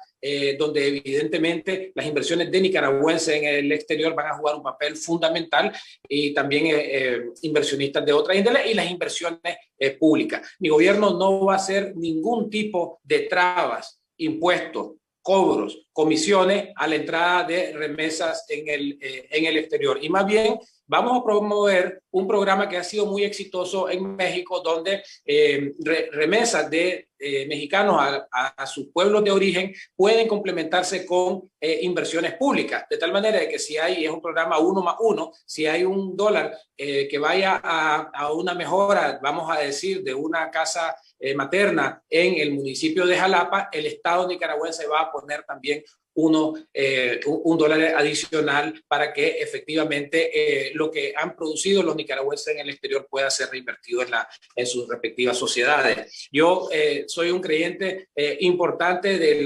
donde evidentemente las inversiones de nicaragüenses en el exterior van a jugar un papel fundamental, y también inversionistas de otra índole, y las inversiones públicas. Mi gobierno no va a hacer ningún tipo de trabas, impuestos, cobros, comisiones a la entrada de remesas en el exterior, y más bien vamos a promover un programa que ha sido muy exitoso en México, donde remesas de mexicanos a sus pueblos de origen pueden complementarse con inversiones públicas, de tal manera que si hay, es un programa 1+1, si hay $1 que vaya a una mejora, vamos a decir, de una casa materna en el municipio de Jalapa, el Estado nicaragüense va a poner también $1 adicional para que efectivamente lo que han producido los nicaragüenses en el exterior pueda ser reinvertido en sus respectivas sociedades. Yo soy un creyente importante de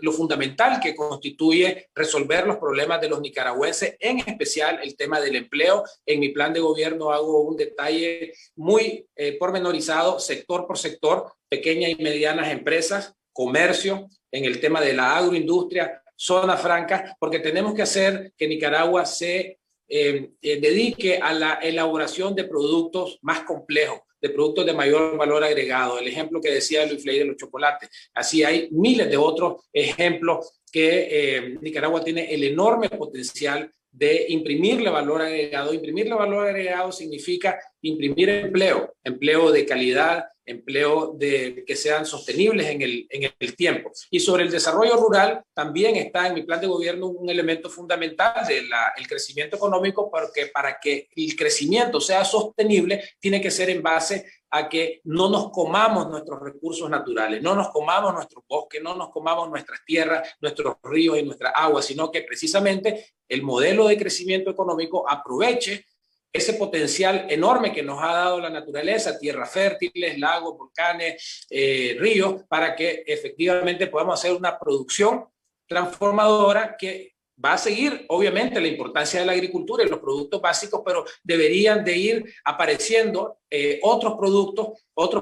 lo fundamental que constituye resolver los problemas de los nicaragüenses, en especial el tema del empleo. En mi plan de gobierno hago un detalle muy pormenorizado, sector por sector, pequeñas y medianas empresas, comercio, en el tema de la agroindustria, zona franca, porque tenemos que hacer que Nicaragua se dedique a la elaboración de productos más complejos, de productos de mayor valor agregado. El ejemplo que decía Luis Fley de los chocolates. Así hay miles de otros ejemplos que Nicaragua tiene el enorme potencial de imprimirle valor agregado. Imprimirle valor agregado significa imprimir empleo de calidad, empleo que sean sostenibles en el tiempo. Y sobre el desarrollo rural, también está en mi plan de gobierno un elemento fundamental del crecimiento económico, porque para que el crecimiento sea sostenible, tiene que ser en base a que no nos comamos nuestros recursos naturales, no nos comamos nuestros bosques, no nos comamos nuestras tierras, nuestros ríos y nuestras aguas, sino que precisamente el modelo de crecimiento económico aproveche ese potencial enorme que nos ha dado la naturaleza, tierras fértiles, lagos, volcanes, ríos, para que efectivamente podamos hacer una producción transformadora que va a seguir, obviamente, la importancia de la agricultura y los productos básicos, pero deberían de ir apareciendo otros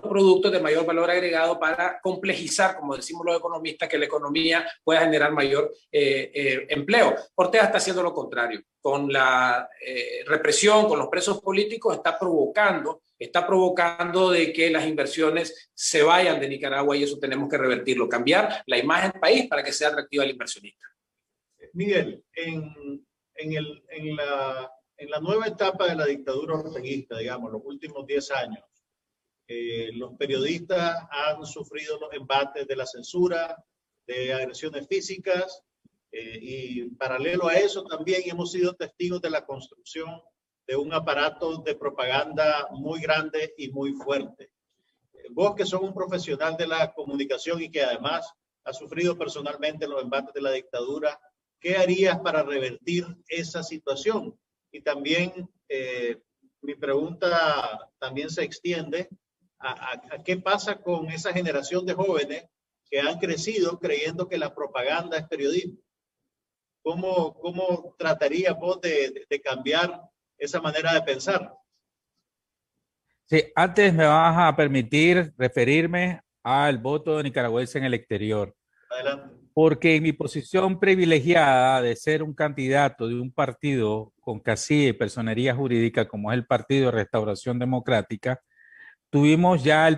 productos de mayor valor agregado para complejizar, como decimos los economistas, que la economía pueda generar mayor empleo. Ortega está haciendo lo contrario. Con la represión, con los presos políticos, está provocando de que las inversiones se vayan de Nicaragua, y eso tenemos que revertirlo, cambiar la imagen del país para que sea atractiva al inversionista. Miguel, en la nueva etapa de la dictadura orteguista, digamos, los últimos 10 años, los periodistas han sufrido los embates de la censura, de agresiones físicas, y paralelo a eso también hemos sido testigos de la construcción de un aparato de propaganda muy grande y muy fuerte. Vos, que sos un profesional de la comunicación y que además has sufrido personalmente los embates de la dictadura, ¿qué harías para revertir esa situación? Y también mi pregunta también se extiende a qué pasa con esa generación de jóvenes que han crecido creyendo que la propaganda es periodismo. ¿Cómo tratarías vos de cambiar esa manera de pensar? Sí, antes me vas a permitir referirme al voto nicaragüense en el exterior. Adelante. Porque en mi posición privilegiada de ser un candidato de un partido con casilla y personería jurídica como es el Partido de Restauración Democrática, tuvimos ya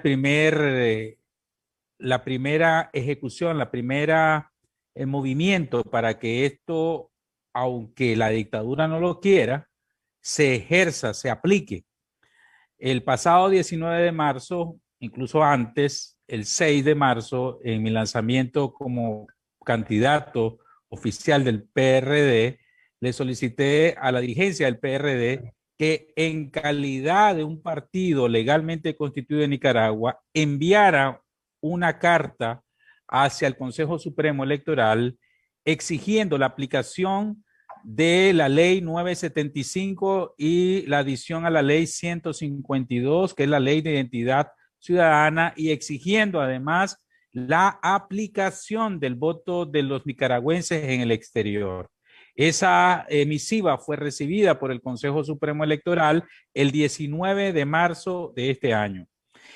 la primera ejecución, el movimiento para que esto, aunque la dictadura no lo quiera, se ejerza, se aplique. El pasado 19 de marzo, incluso antes, el 6 de marzo, en mi lanzamiento como candidato oficial del PRD, le solicité a la dirigencia del PRD que en calidad de un partido legalmente constituido en Nicaragua enviara una carta hacia el Consejo Supremo Electoral exigiendo la aplicación de la ley 975 y la adición a la ley 152, que es la ley de identidad ciudadana, y exigiendo además la aplicación del voto de los nicaragüenses en el exterior. Esa misiva fue recibida por el Consejo Supremo Electoral el 19 de marzo de este año.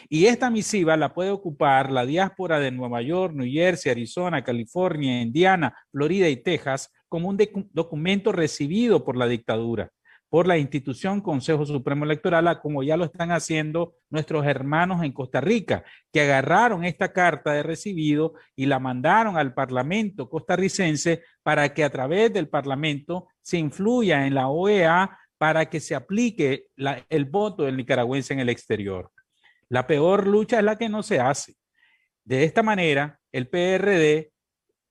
Y esta misiva la puede ocupar la diáspora de Nueva York, New Jersey, Arizona, California, Indiana, Florida y Texas como un documento recibido por la dictadura, por la institución Consejo Supremo Electoral, como ya lo están haciendo nuestros hermanos en Costa Rica, que agarraron esta carta de recibido y la mandaron al Parlamento costarricense para que a través del Parlamento se influya en la OEA para que se aplique el voto del nicaragüense en el exterior. La peor lucha es la que no se hace. De esta manera, el PRD,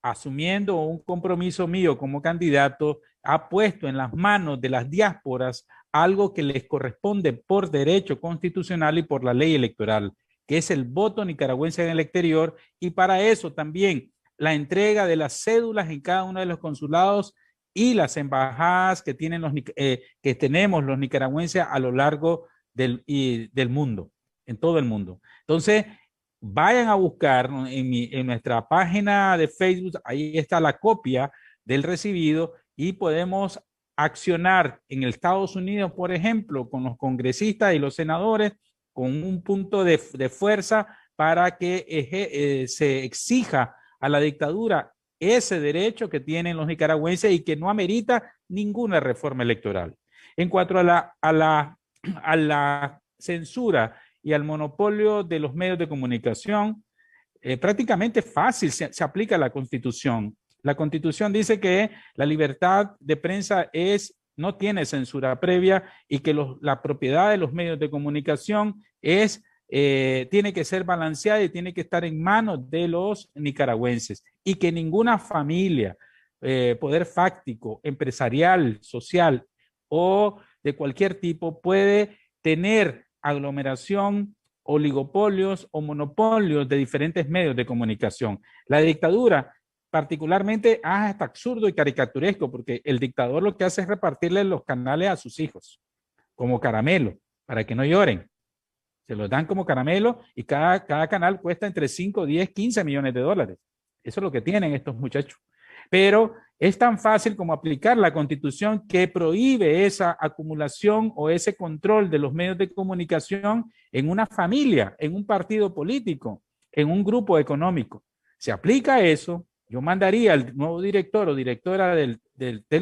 asumiendo un compromiso mío como candidato, ha puesto en las manos de las diásporas algo que les corresponde por derecho constitucional y por la ley electoral, que es el voto nicaragüense en el exterior, y para eso también la entrega de las cédulas en cada uno de los consulados y las embajadas que tenemos los nicaragüenses a lo largo del mundo, en todo el mundo. Entonces, vayan a buscar en nuestra página de Facebook, ahí está la copia del recibido, y podemos accionar en Estados Unidos, por ejemplo, con los congresistas y los senadores, con un punto de fuerza para que se exija a la dictadura ese derecho que tienen los nicaragüenses y que no amerita ninguna reforma electoral. En cuanto a la censura y al monopolio de los medios de comunicación, prácticamente fácil se aplica la Constitución. La Constitución dice que la libertad de prensa es no tiene censura previa y que la propiedad de los medios de comunicación tiene que ser balanceada y tiene que estar en manos de los nicaragüenses y que ninguna familia, poder fáctico, empresarial, social o de cualquier tipo puede tener aglomeración, oligopolios o monopolios de diferentes medios de comunicación. La dictadura particularmente es hasta absurdo y caricaturesco porque el dictador lo que hace es repartirle los canales a sus hijos como caramelo para que no lloren. Se los dan como caramelo y cada canal cuesta entre 5, 10, 15 millones de dólares. Eso es lo que tienen estos muchachos. Pero es tan fácil como aplicar la Constitución que prohíbe esa acumulación o ese control de los medios de comunicación en una familia, en un partido político, en un grupo económico. Se aplica eso, yo mandaría al nuevo director o directora del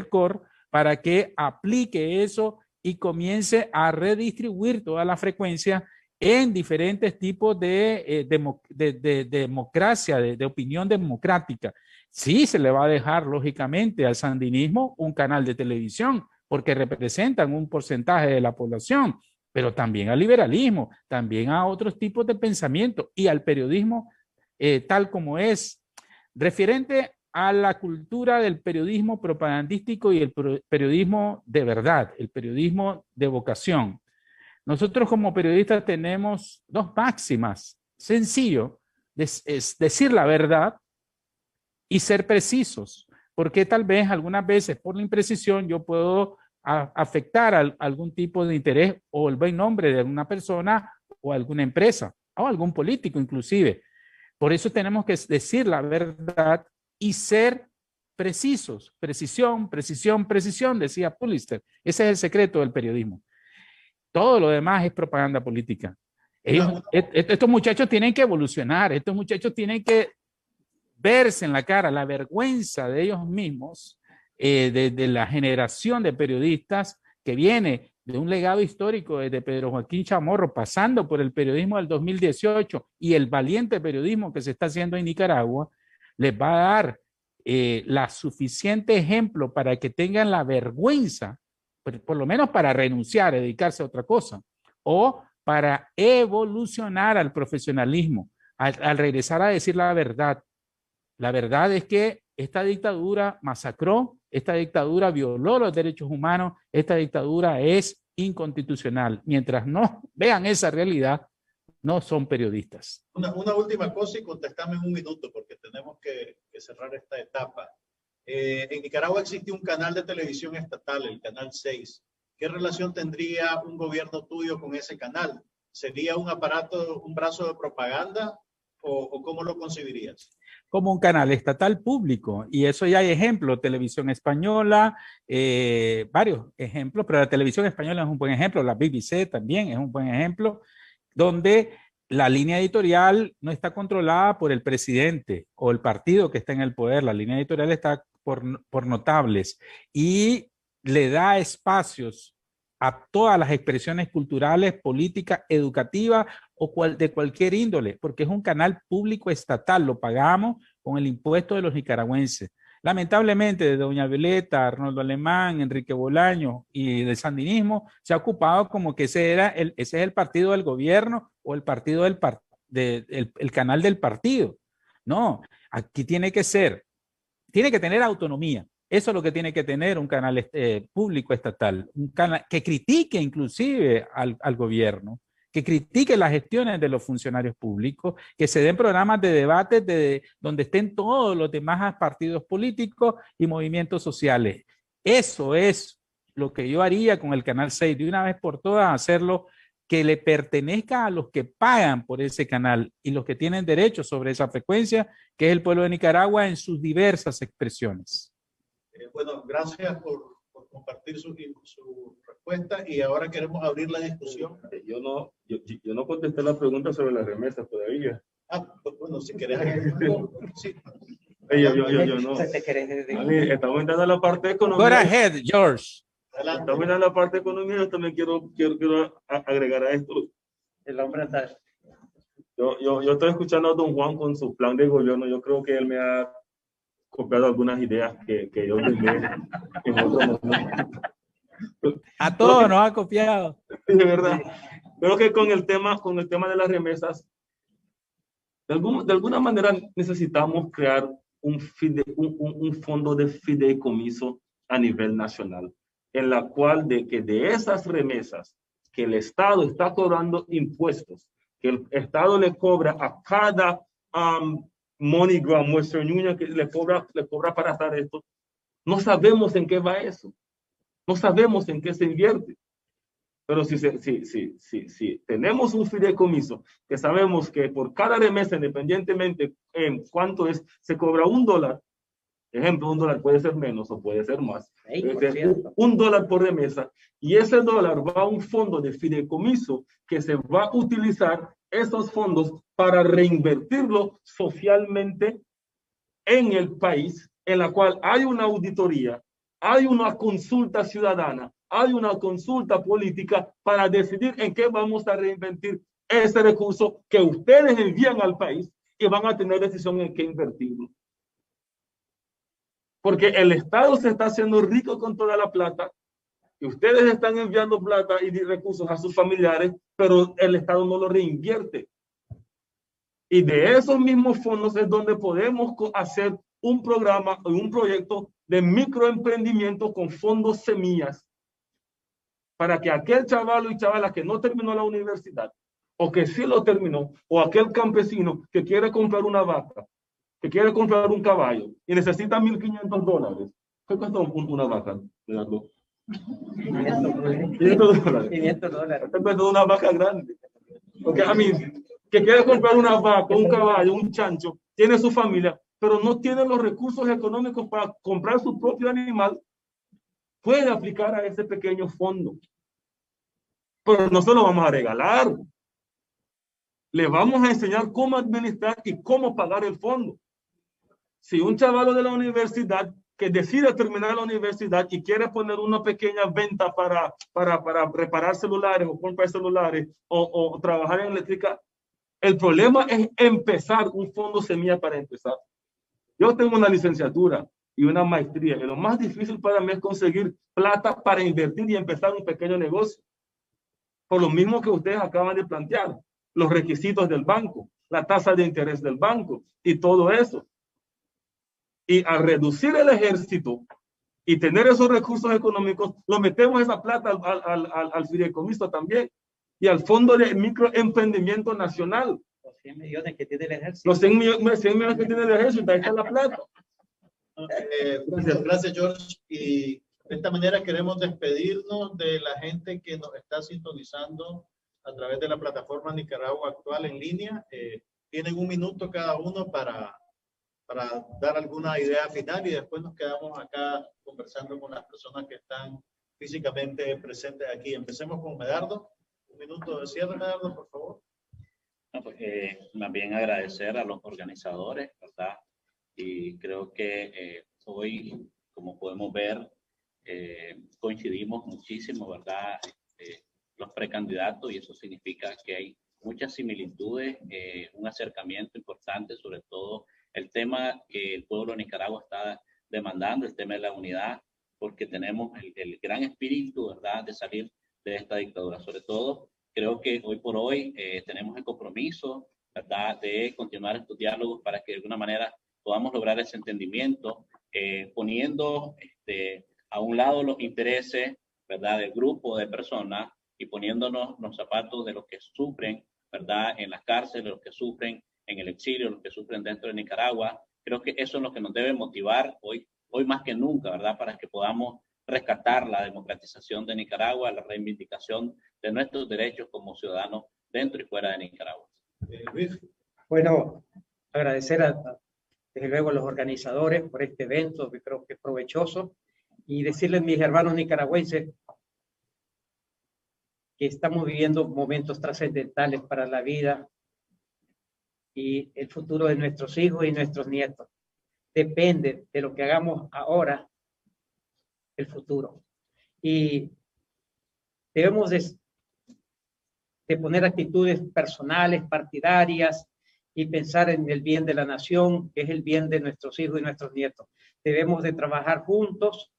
COR para que aplique eso y comience a redistribuir toda la frecuencia en diferentes tipos de democracia, de opinión democrática. Sí, se le va a dejar, lógicamente, al sandinismo un canal de televisión, porque representan un porcentaje de la población, pero también al liberalismo, también a otros tipos de pensamiento y al periodismo tal como es. Referente a la cultura del periodismo propagandístico y el periodismo de verdad, el periodismo de vocación. Nosotros como periodistas tenemos dos máximas. Sencillo, es decir la verdad y ser precisos, porque tal vez algunas veces por la imprecisión yo puedo afectar a algún tipo de interés o el buen nombre de alguna persona o alguna empresa o algún político inclusive. Por eso tenemos que decir la verdad y ser precisos. Precisión, precisión, precisión, decía Pulitzer. Ese es el secreto del periodismo. Todo lo demás es propaganda política. Estos muchachos tienen que evolucionar, estos muchachos tienen que verse en la cara la vergüenza de ellos mismos, de la generación de periodistas que viene de un legado histórico desde Pedro Joaquín Chamorro, pasando por el periodismo del 2018 y el valiente periodismo que se está haciendo en Nicaragua, les va a dar la suficiente ejemplo para que tengan la vergüenza, por lo menos para renunciar, dedicarse a otra cosa, o para evolucionar al profesionalismo, al regresar a decir la verdad. La verdad es que esta dictadura masacró, esta dictadura violó los derechos humanos, esta dictadura es inconstitucional. Mientras no vean esa realidad, no son periodistas. Una última cosa y contestame en un minuto porque tenemos que cerrar esta etapa. En Nicaragua existe un canal de televisión estatal, el Canal 6. ¿Qué relación tendría un gobierno tuyo con ese canal? ¿Sería un aparato, un brazo de propaganda o cómo lo concebirías? Como un canal estatal público, y eso ya hay ejemplos, Televisión Española, varios ejemplos, pero la Televisión Española es un buen ejemplo, la BBC también es un buen ejemplo, donde la línea editorial no está controlada por el presidente o el partido que está en el poder, la línea editorial está por notables y le da espacios a todas las expresiones culturales, políticas, educativas o de cualquier índole, porque es un canal público estatal, lo pagamos con el impuesto de los nicaragüenses. Lamentablemente, de doña Violeta, Arnoldo Alemán, Enrique Bolaño y del sandinismo, se ha ocupado como que ese es el partido del gobierno o el partido el canal del partido. No, aquí tiene que tener autonomía. Eso es lo que tiene que tener un canal público estatal, un canal que critique inclusive al gobierno, que critique las gestiones de los funcionarios públicos, que se den programas de debate donde estén todos los demás partidos políticos y movimientos sociales. Eso es lo que yo haría con el Canal 6, de una vez por todas hacerlo que le pertenezca a los que pagan por ese canal y los que tienen derecho sobre esa frecuencia, que es el pueblo de Nicaragua en sus diversas expresiones. Bueno, gracias por compartir su respuesta y ahora queremos abrir la discusión. Yo no contesté la pregunta sobre las remesas todavía. Bueno, si querés. Sí. Yo no. Estamos entrando a la parte económica. Go ahead, George. Estamos entrando a la parte económica. Yo también quiero agregar a esto. El hombre anda. Yo estoy escuchando a don Juan con su plan de gobierno. Yo creo que él me ha copiado algunas ideas que yo tenía en otro momento. A todos nos ha copiado. De verdad. Creo que con el tema de las remesas, de alguna manera necesitamos crear un fondo de fideicomiso a nivel nacional, en la cual de esas remesas que el Estado está cobrando impuestos, que el Estado le cobra a cada MoneyGram, Western Union, que le cobra para hacer esto, no sabemos en qué va eso, no sabemos en qué se invierte. Pero si tenemos un fideicomiso que sabemos que por cada remesa, independientemente en cuánto es, se cobra $1. Ejemplo, $1 puede ser menos o puede ser más. $1 por remesa. Y ese $1 va a un fondo de fideicomiso que se va a utilizar esos fondos para reinvertirlo socialmente en el país, en la cual hay una auditoría, hay una consulta ciudadana, hay una consulta política para decidir en qué vamos a reinvertir ese recurso que ustedes envían al país y van a tener decisión en qué invertirlo. Porque el Estado se está haciendo rico con toda la plata y ustedes están enviando plata y recursos a sus familiares, pero el Estado no lo reinvierte. Y de esos mismos fondos es donde podemos hacer un programa o un proyecto de microemprendimiento con fondos semillas, para que aquel chaval y chavala que no terminó la universidad, o que sí lo terminó, o aquel campesino que quiere comprar una vaca, que quiere comprar un caballo y necesita $1,500. ¿Qué cuesta una vaca? $500. $500. Este cuesta una vaca grande. Porque a mí, que quiere comprar una vaca, un caballo, un chancho, tiene su familia, pero no tiene los recursos económicos para comprar su propio animal, puede aplicar a ese pequeño fondo. Pero no se lo vamos a regalar. Le vamos a enseñar cómo administrar y cómo pagar el fondo. Si un chaval de la universidad que decide terminar la universidad y quiere poner una pequeña venta para reparar celulares o comprar celulares o trabajar en eléctrica, el problema es empezar un fondo semilla para empezar. Yo tengo una licenciatura y una maestría y lo más difícil para mí es conseguir plata para invertir y empezar un pequeño negocio. Por lo mismo que ustedes acaban de plantear, los requisitos del banco, la tasa de interés del banco y todo eso. Y al reducir el ejército y tener esos recursos económicos, lo metemos esa plata al fideicomiso también y al Fondo de Microemprendimiento Nacional. Los 100 millones que tiene el ejército. Los 100 millones que tiene el ejército, ahí está la plata. Gracias, George. Y de esta manera queremos despedirnos de la gente que nos está sintonizando a través de la plataforma Nicaragua Actual en línea. Tienen 1 minuto cada uno para dar alguna idea final y después nos quedamos acá conversando con las personas que están físicamente presentes aquí. Empecemos con Medardo. 1 minuto de cierre, Medardo, por favor. No, pues, más bien agradecer a los organizadores, ¿verdad? Y creo que hoy, como podemos ver, coincidimos muchísimo, ¿verdad? Los precandidatos, y eso significa que hay muchas similitudes, un acercamiento importante, sobre todo el tema que el pueblo de Nicaragua está demandando, el tema de la unidad, porque tenemos el gran espíritu, ¿verdad?, de salir de esta dictadura. Sobre todo, creo que hoy por hoy tenemos el compromiso, ¿verdad?, de continuar estos diálogos para que de alguna manera podamos lograr ese entendimiento, poniendo a un lado los intereses, ¿verdad?, del grupo de personas y poniéndonos los zapatos de los que sufren, ¿verdad?, en las cárceles, los que sufren en el exilio, los que sufren dentro de Nicaragua. Creo que eso es lo que nos debe motivar hoy más que nunca, ¿verdad?, para que podamos rescatar la democratización de Nicaragua, la reivindicación de nuestros derechos como ciudadanos dentro y fuera de Nicaragua. Bueno, agradecer desde luego a los organizadores por este evento, que creo que es provechoso, y decirles, mis hermanos nicaragüenses, que estamos viviendo momentos trascendentales para la vida y el futuro de nuestros hijos y nuestros nietos. Depende de lo que hagamos ahora, el futuro. Y debemos de poner actitudes personales, partidarias, y pensar en el bien de la nación, que es el bien de nuestros hijos y nuestros nietos. Debemos de trabajar juntos,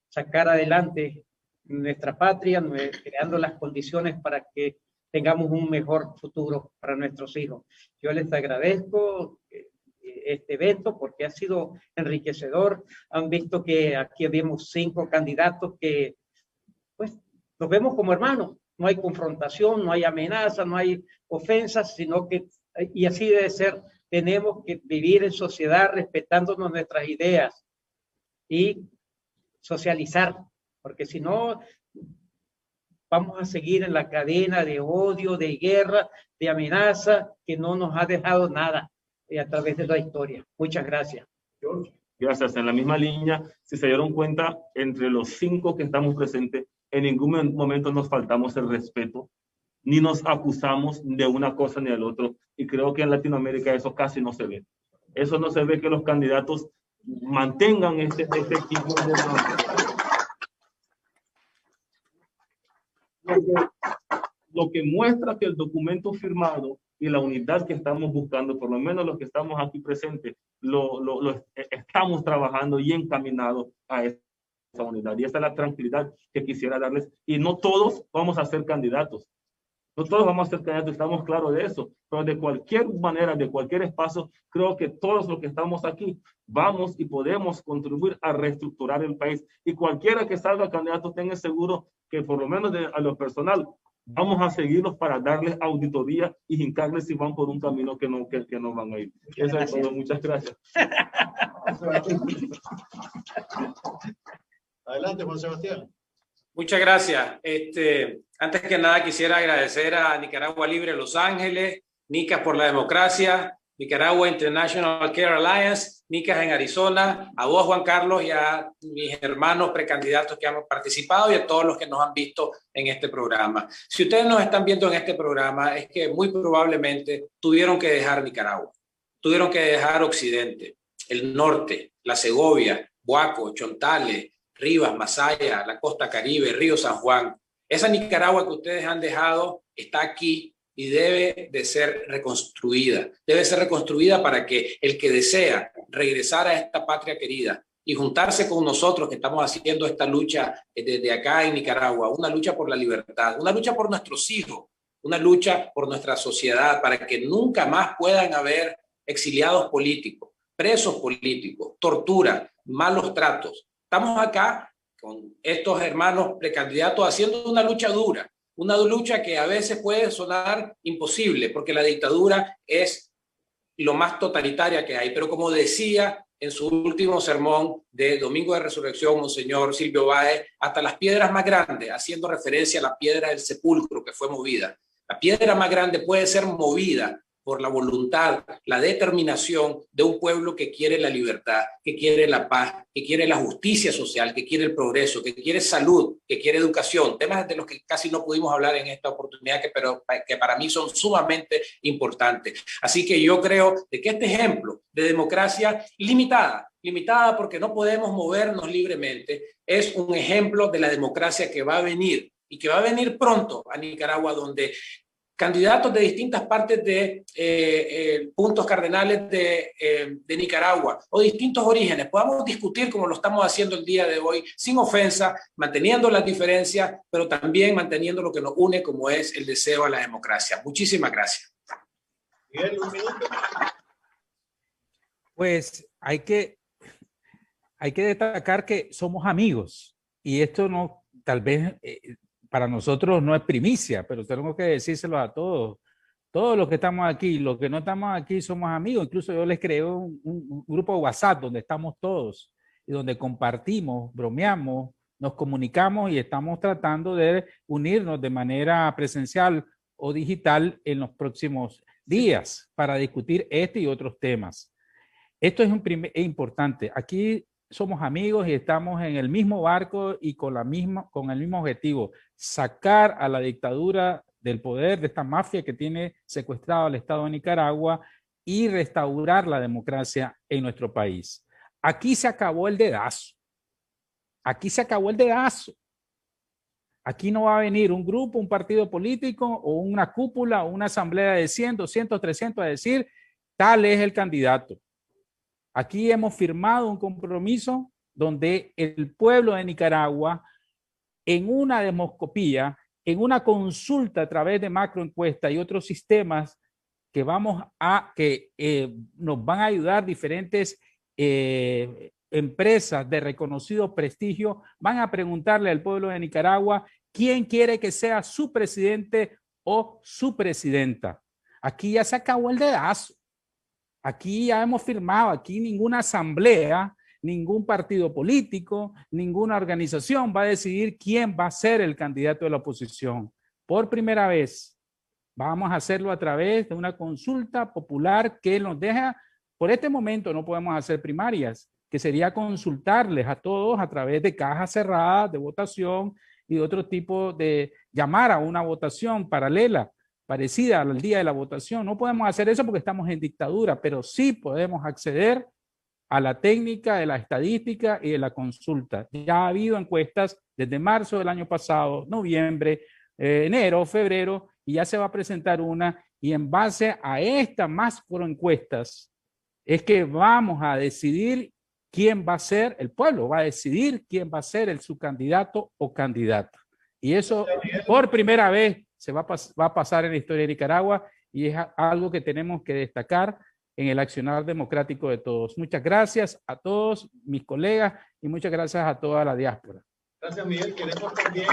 sacar adelante nuestra patria, creando las condiciones para que tengamos un mejor futuro para nuestros hijos. Yo les agradezco este evento porque ha sido enriquecedor. Han visto que aquí vemos 5 candidatos que pues los vemos como hermanos. No hay confrontación, no hay amenaza, no hay ofensas, sino que, y así debe ser, tenemos que vivir en sociedad respetándonos nuestras ideas y socializar, porque si no vamos a seguir en la cadena de odio, de guerra, de amenaza, que no nos ha dejado nada a través de la historia. Muchas gracias. Gracias. En la misma línea, si se dieron cuenta, entre los 5 que estamos presentes, en ningún momento nos faltamos el respeto, ni nos acusamos de una cosa ni del otro. Y creo que en Latinoamérica eso casi no se ve. Eso no se ve, que los candidatos mantengan este tipo de... Lo que muestra que el documento firmado y la unidad que estamos buscando, por lo menos los que estamos aquí presentes, estamos trabajando y encaminados a esa unidad. Y esa es la tranquilidad que quisiera darles. Y no todos vamos a ser candidatos. No todos vamos a ser candidatos, estamos claros de eso. Pero de cualquier manera, de cualquier espacio, creo que todos los que estamos aquí vamos y podemos contribuir a reestructurar el país. Y cualquiera que salga candidato tenga seguro que por lo menos a lo personal vamos a seguirlos para darles auditoría y hincarles si van por un camino que no van a ir. Eso es todo. Muchas gracias. Adelante, Juan Sebastián. Muchas gracias. Antes que nada quisiera agradecer a Nicaragua Libre Los Ángeles, Nicas por la Democracia, Nicaragua International Care Alliance, Nicas en Arizona, a vos, Juan Carlos, y a mis hermanos precandidatos que han participado y a todos los que nos han visto en este programa. Si ustedes nos están viendo en este programa, es que muy probablemente tuvieron que dejar Nicaragua, tuvieron que dejar Occidente, el norte, la Segovia, Buaco, Chontales, Rivas, Masaya, la costa Caribe, Río San Juan. Esa Nicaragua que ustedes han dejado está aquí y debe de ser reconstruida. Debe ser reconstruida para que el que desea regresar a esta patria querida y juntarse con nosotros que estamos haciendo esta lucha desde acá en Nicaragua, una lucha por la libertad, una lucha por nuestros hijos, una lucha por nuestra sociedad, para que nunca más puedan haber exiliados políticos, presos políticos, tortura, malos tratos. Estamos acá con estos hermanos precandidatos haciendo una lucha dura, una lucha que a veces puede sonar imposible porque la dictadura es lo más totalitaria que hay. Pero como decía en su último sermón de Domingo de Resurrección, Monseñor Silvio Báez, hasta las piedras más grandes, haciendo referencia a la piedra del sepulcro que fue movida. La piedra más grande puede ser movida por la voluntad, la determinación de un pueblo que quiere la libertad, que quiere la paz, que quiere la justicia social, que quiere el progreso, que quiere salud, que quiere educación, temas de los que casi no pudimos hablar en esta oportunidad, pero que para mí son sumamente importantes. Así que yo creo de que este ejemplo de democracia limitada porque no podemos movernos libremente, es un ejemplo de la democracia que va a venir y que va a venir pronto a Nicaragua, donde candidatos de distintas partes de puntos cardenales de Nicaragua o distintos orígenes podamos discutir como lo estamos haciendo el día de hoy, sin ofensa, manteniendo las diferencias, pero también manteniendo lo que nos une, como es el deseo a la democracia. Muchísimas gracias. Miguel, un minuto. Pues hay que destacar que somos amigos y esto no, tal vez para nosotros no es primicia, pero tenemos que decírselo a todos. Todos los que estamos aquí, los que no estamos aquí somos amigos. Incluso yo les creé un grupo de WhatsApp donde estamos todos y donde compartimos, bromeamos, nos comunicamos y estamos tratando de unirnos de manera presencial o digital en los próximos días para discutir este y otros temas. Esto es importante. Aquí somos amigos y estamos en el mismo barco y con el mismo objetivo, sacar a la dictadura del poder de esta mafia que tiene secuestrado al Estado de Nicaragua y restaurar la democracia en nuestro país. Aquí se acabó el dedazo. Aquí se acabó el dedazo. Aquí no va a venir un grupo, un partido político o una cúpula o una asamblea de 100, 200, 300 a decir tal es el candidato. Aquí hemos firmado un compromiso donde el pueblo de Nicaragua en una demoscopía, en una consulta a través de macroencuesta y otros sistemas que nos van a ayudar diferentes empresas de reconocido prestigio, van a preguntarle al pueblo de Nicaragua quién quiere que sea su presidente o su presidenta. Aquí ya se acabó el dedazo. Aquí ya hemos firmado, aquí ninguna asamblea, ningún partido político, ninguna organización va a decidir quién va a ser el candidato de la oposición. Por primera vez, vamos a hacerlo a través de una consulta popular que nos deja, por este momento no podemos hacer primarias, que sería consultarles a todos a través de cajas cerradas de votación y de otro tipo de llamar a una votación paralela, parecida al día de la votación. No podemos hacer eso porque estamos en dictadura, pero sí podemos acceder a la técnica de la estadística y de la consulta. Ya ha habido encuestas desde marzo del año pasado, noviembre, enero, febrero, y ya se va a presentar una, y en base a estas macroencuestas es que vamos a decidir quién va a ser, el pueblo va a decidir quién va a ser su candidato o candidata. Y eso por primera vez va a pasar en la historia de Nicaragua, y es algo que tenemos que destacar en el accionar democrático de todos. Muchas gracias a todos mis colegas y muchas gracias a toda la diáspora. Gracias, Miguel. Queremos también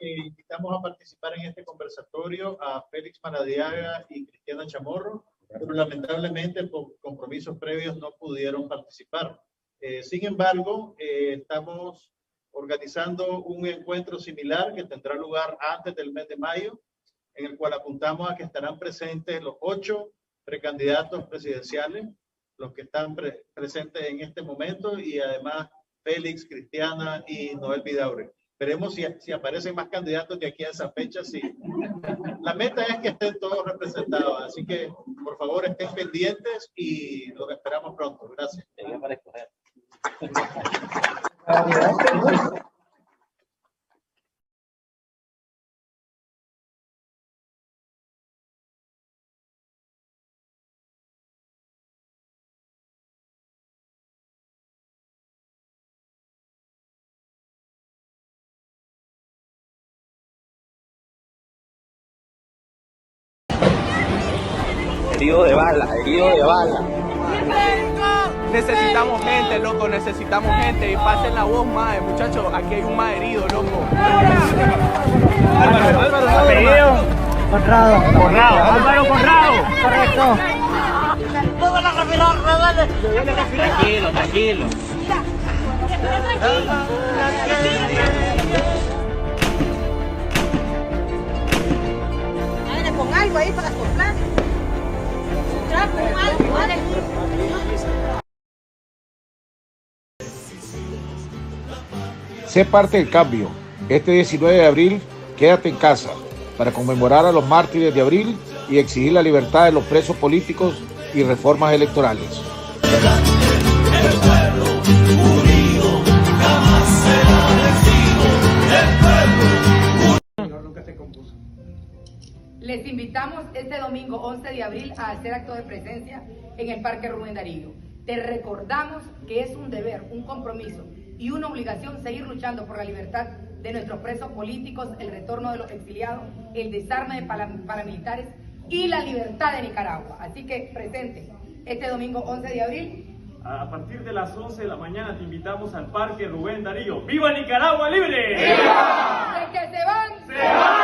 invitamos a participar en este conversatorio a Félix Maradiaga y Cristiana Chamorro, pero lamentablemente por compromisos previos no pudieron participar. Sin embargo, estamos organizando un encuentro similar que tendrá lugar antes del mes de mayo, en el cual apuntamos a que estarán presentes los 8 precandidatos presidenciales, los que están presentes en este momento, y además Félix, Cristiana y Noel Vidaurre. Veremos si aparecen más candidatos de aquí a esa fecha. Sí. La meta es que estén todos representados, así que por favor estén pendientes y los esperamos pronto. Gracias. Herido de bala, herido de bala. Necesitamos gente, loco, necesitamos gente. Y pasen la voz, mae, muchachos. Aquí hay un mae herido, loco. Álvaro, apellido. Conrado. Álvaro Conrado. Correcto. Tranquilo, tranquilo. Con algo ahí para soplar. Sé parte del cambio. Este 19 de abril, quédate en casa para conmemorar a los mártires de abril y exigir la libertad de los presos políticos y reformas electorales. El pueblo unido jamás será vencido. El pueblo Les invitamos este domingo 11 de abril a hacer acto de presencia en el Parque Rubén Darío. Te recordamos que es un deber, un compromiso y una obligación seguir luchando por la libertad de nuestros presos políticos, el retorno de los exiliados, el desarme de paramilitares y la libertad de Nicaragua. Así que presente este domingo 11 de abril. A partir de las 11 de la mañana te invitamos al Parque Rubén Darío. ¡Viva Nicaragua libre! ¡Viva! ¡De que se van! ¡Se van!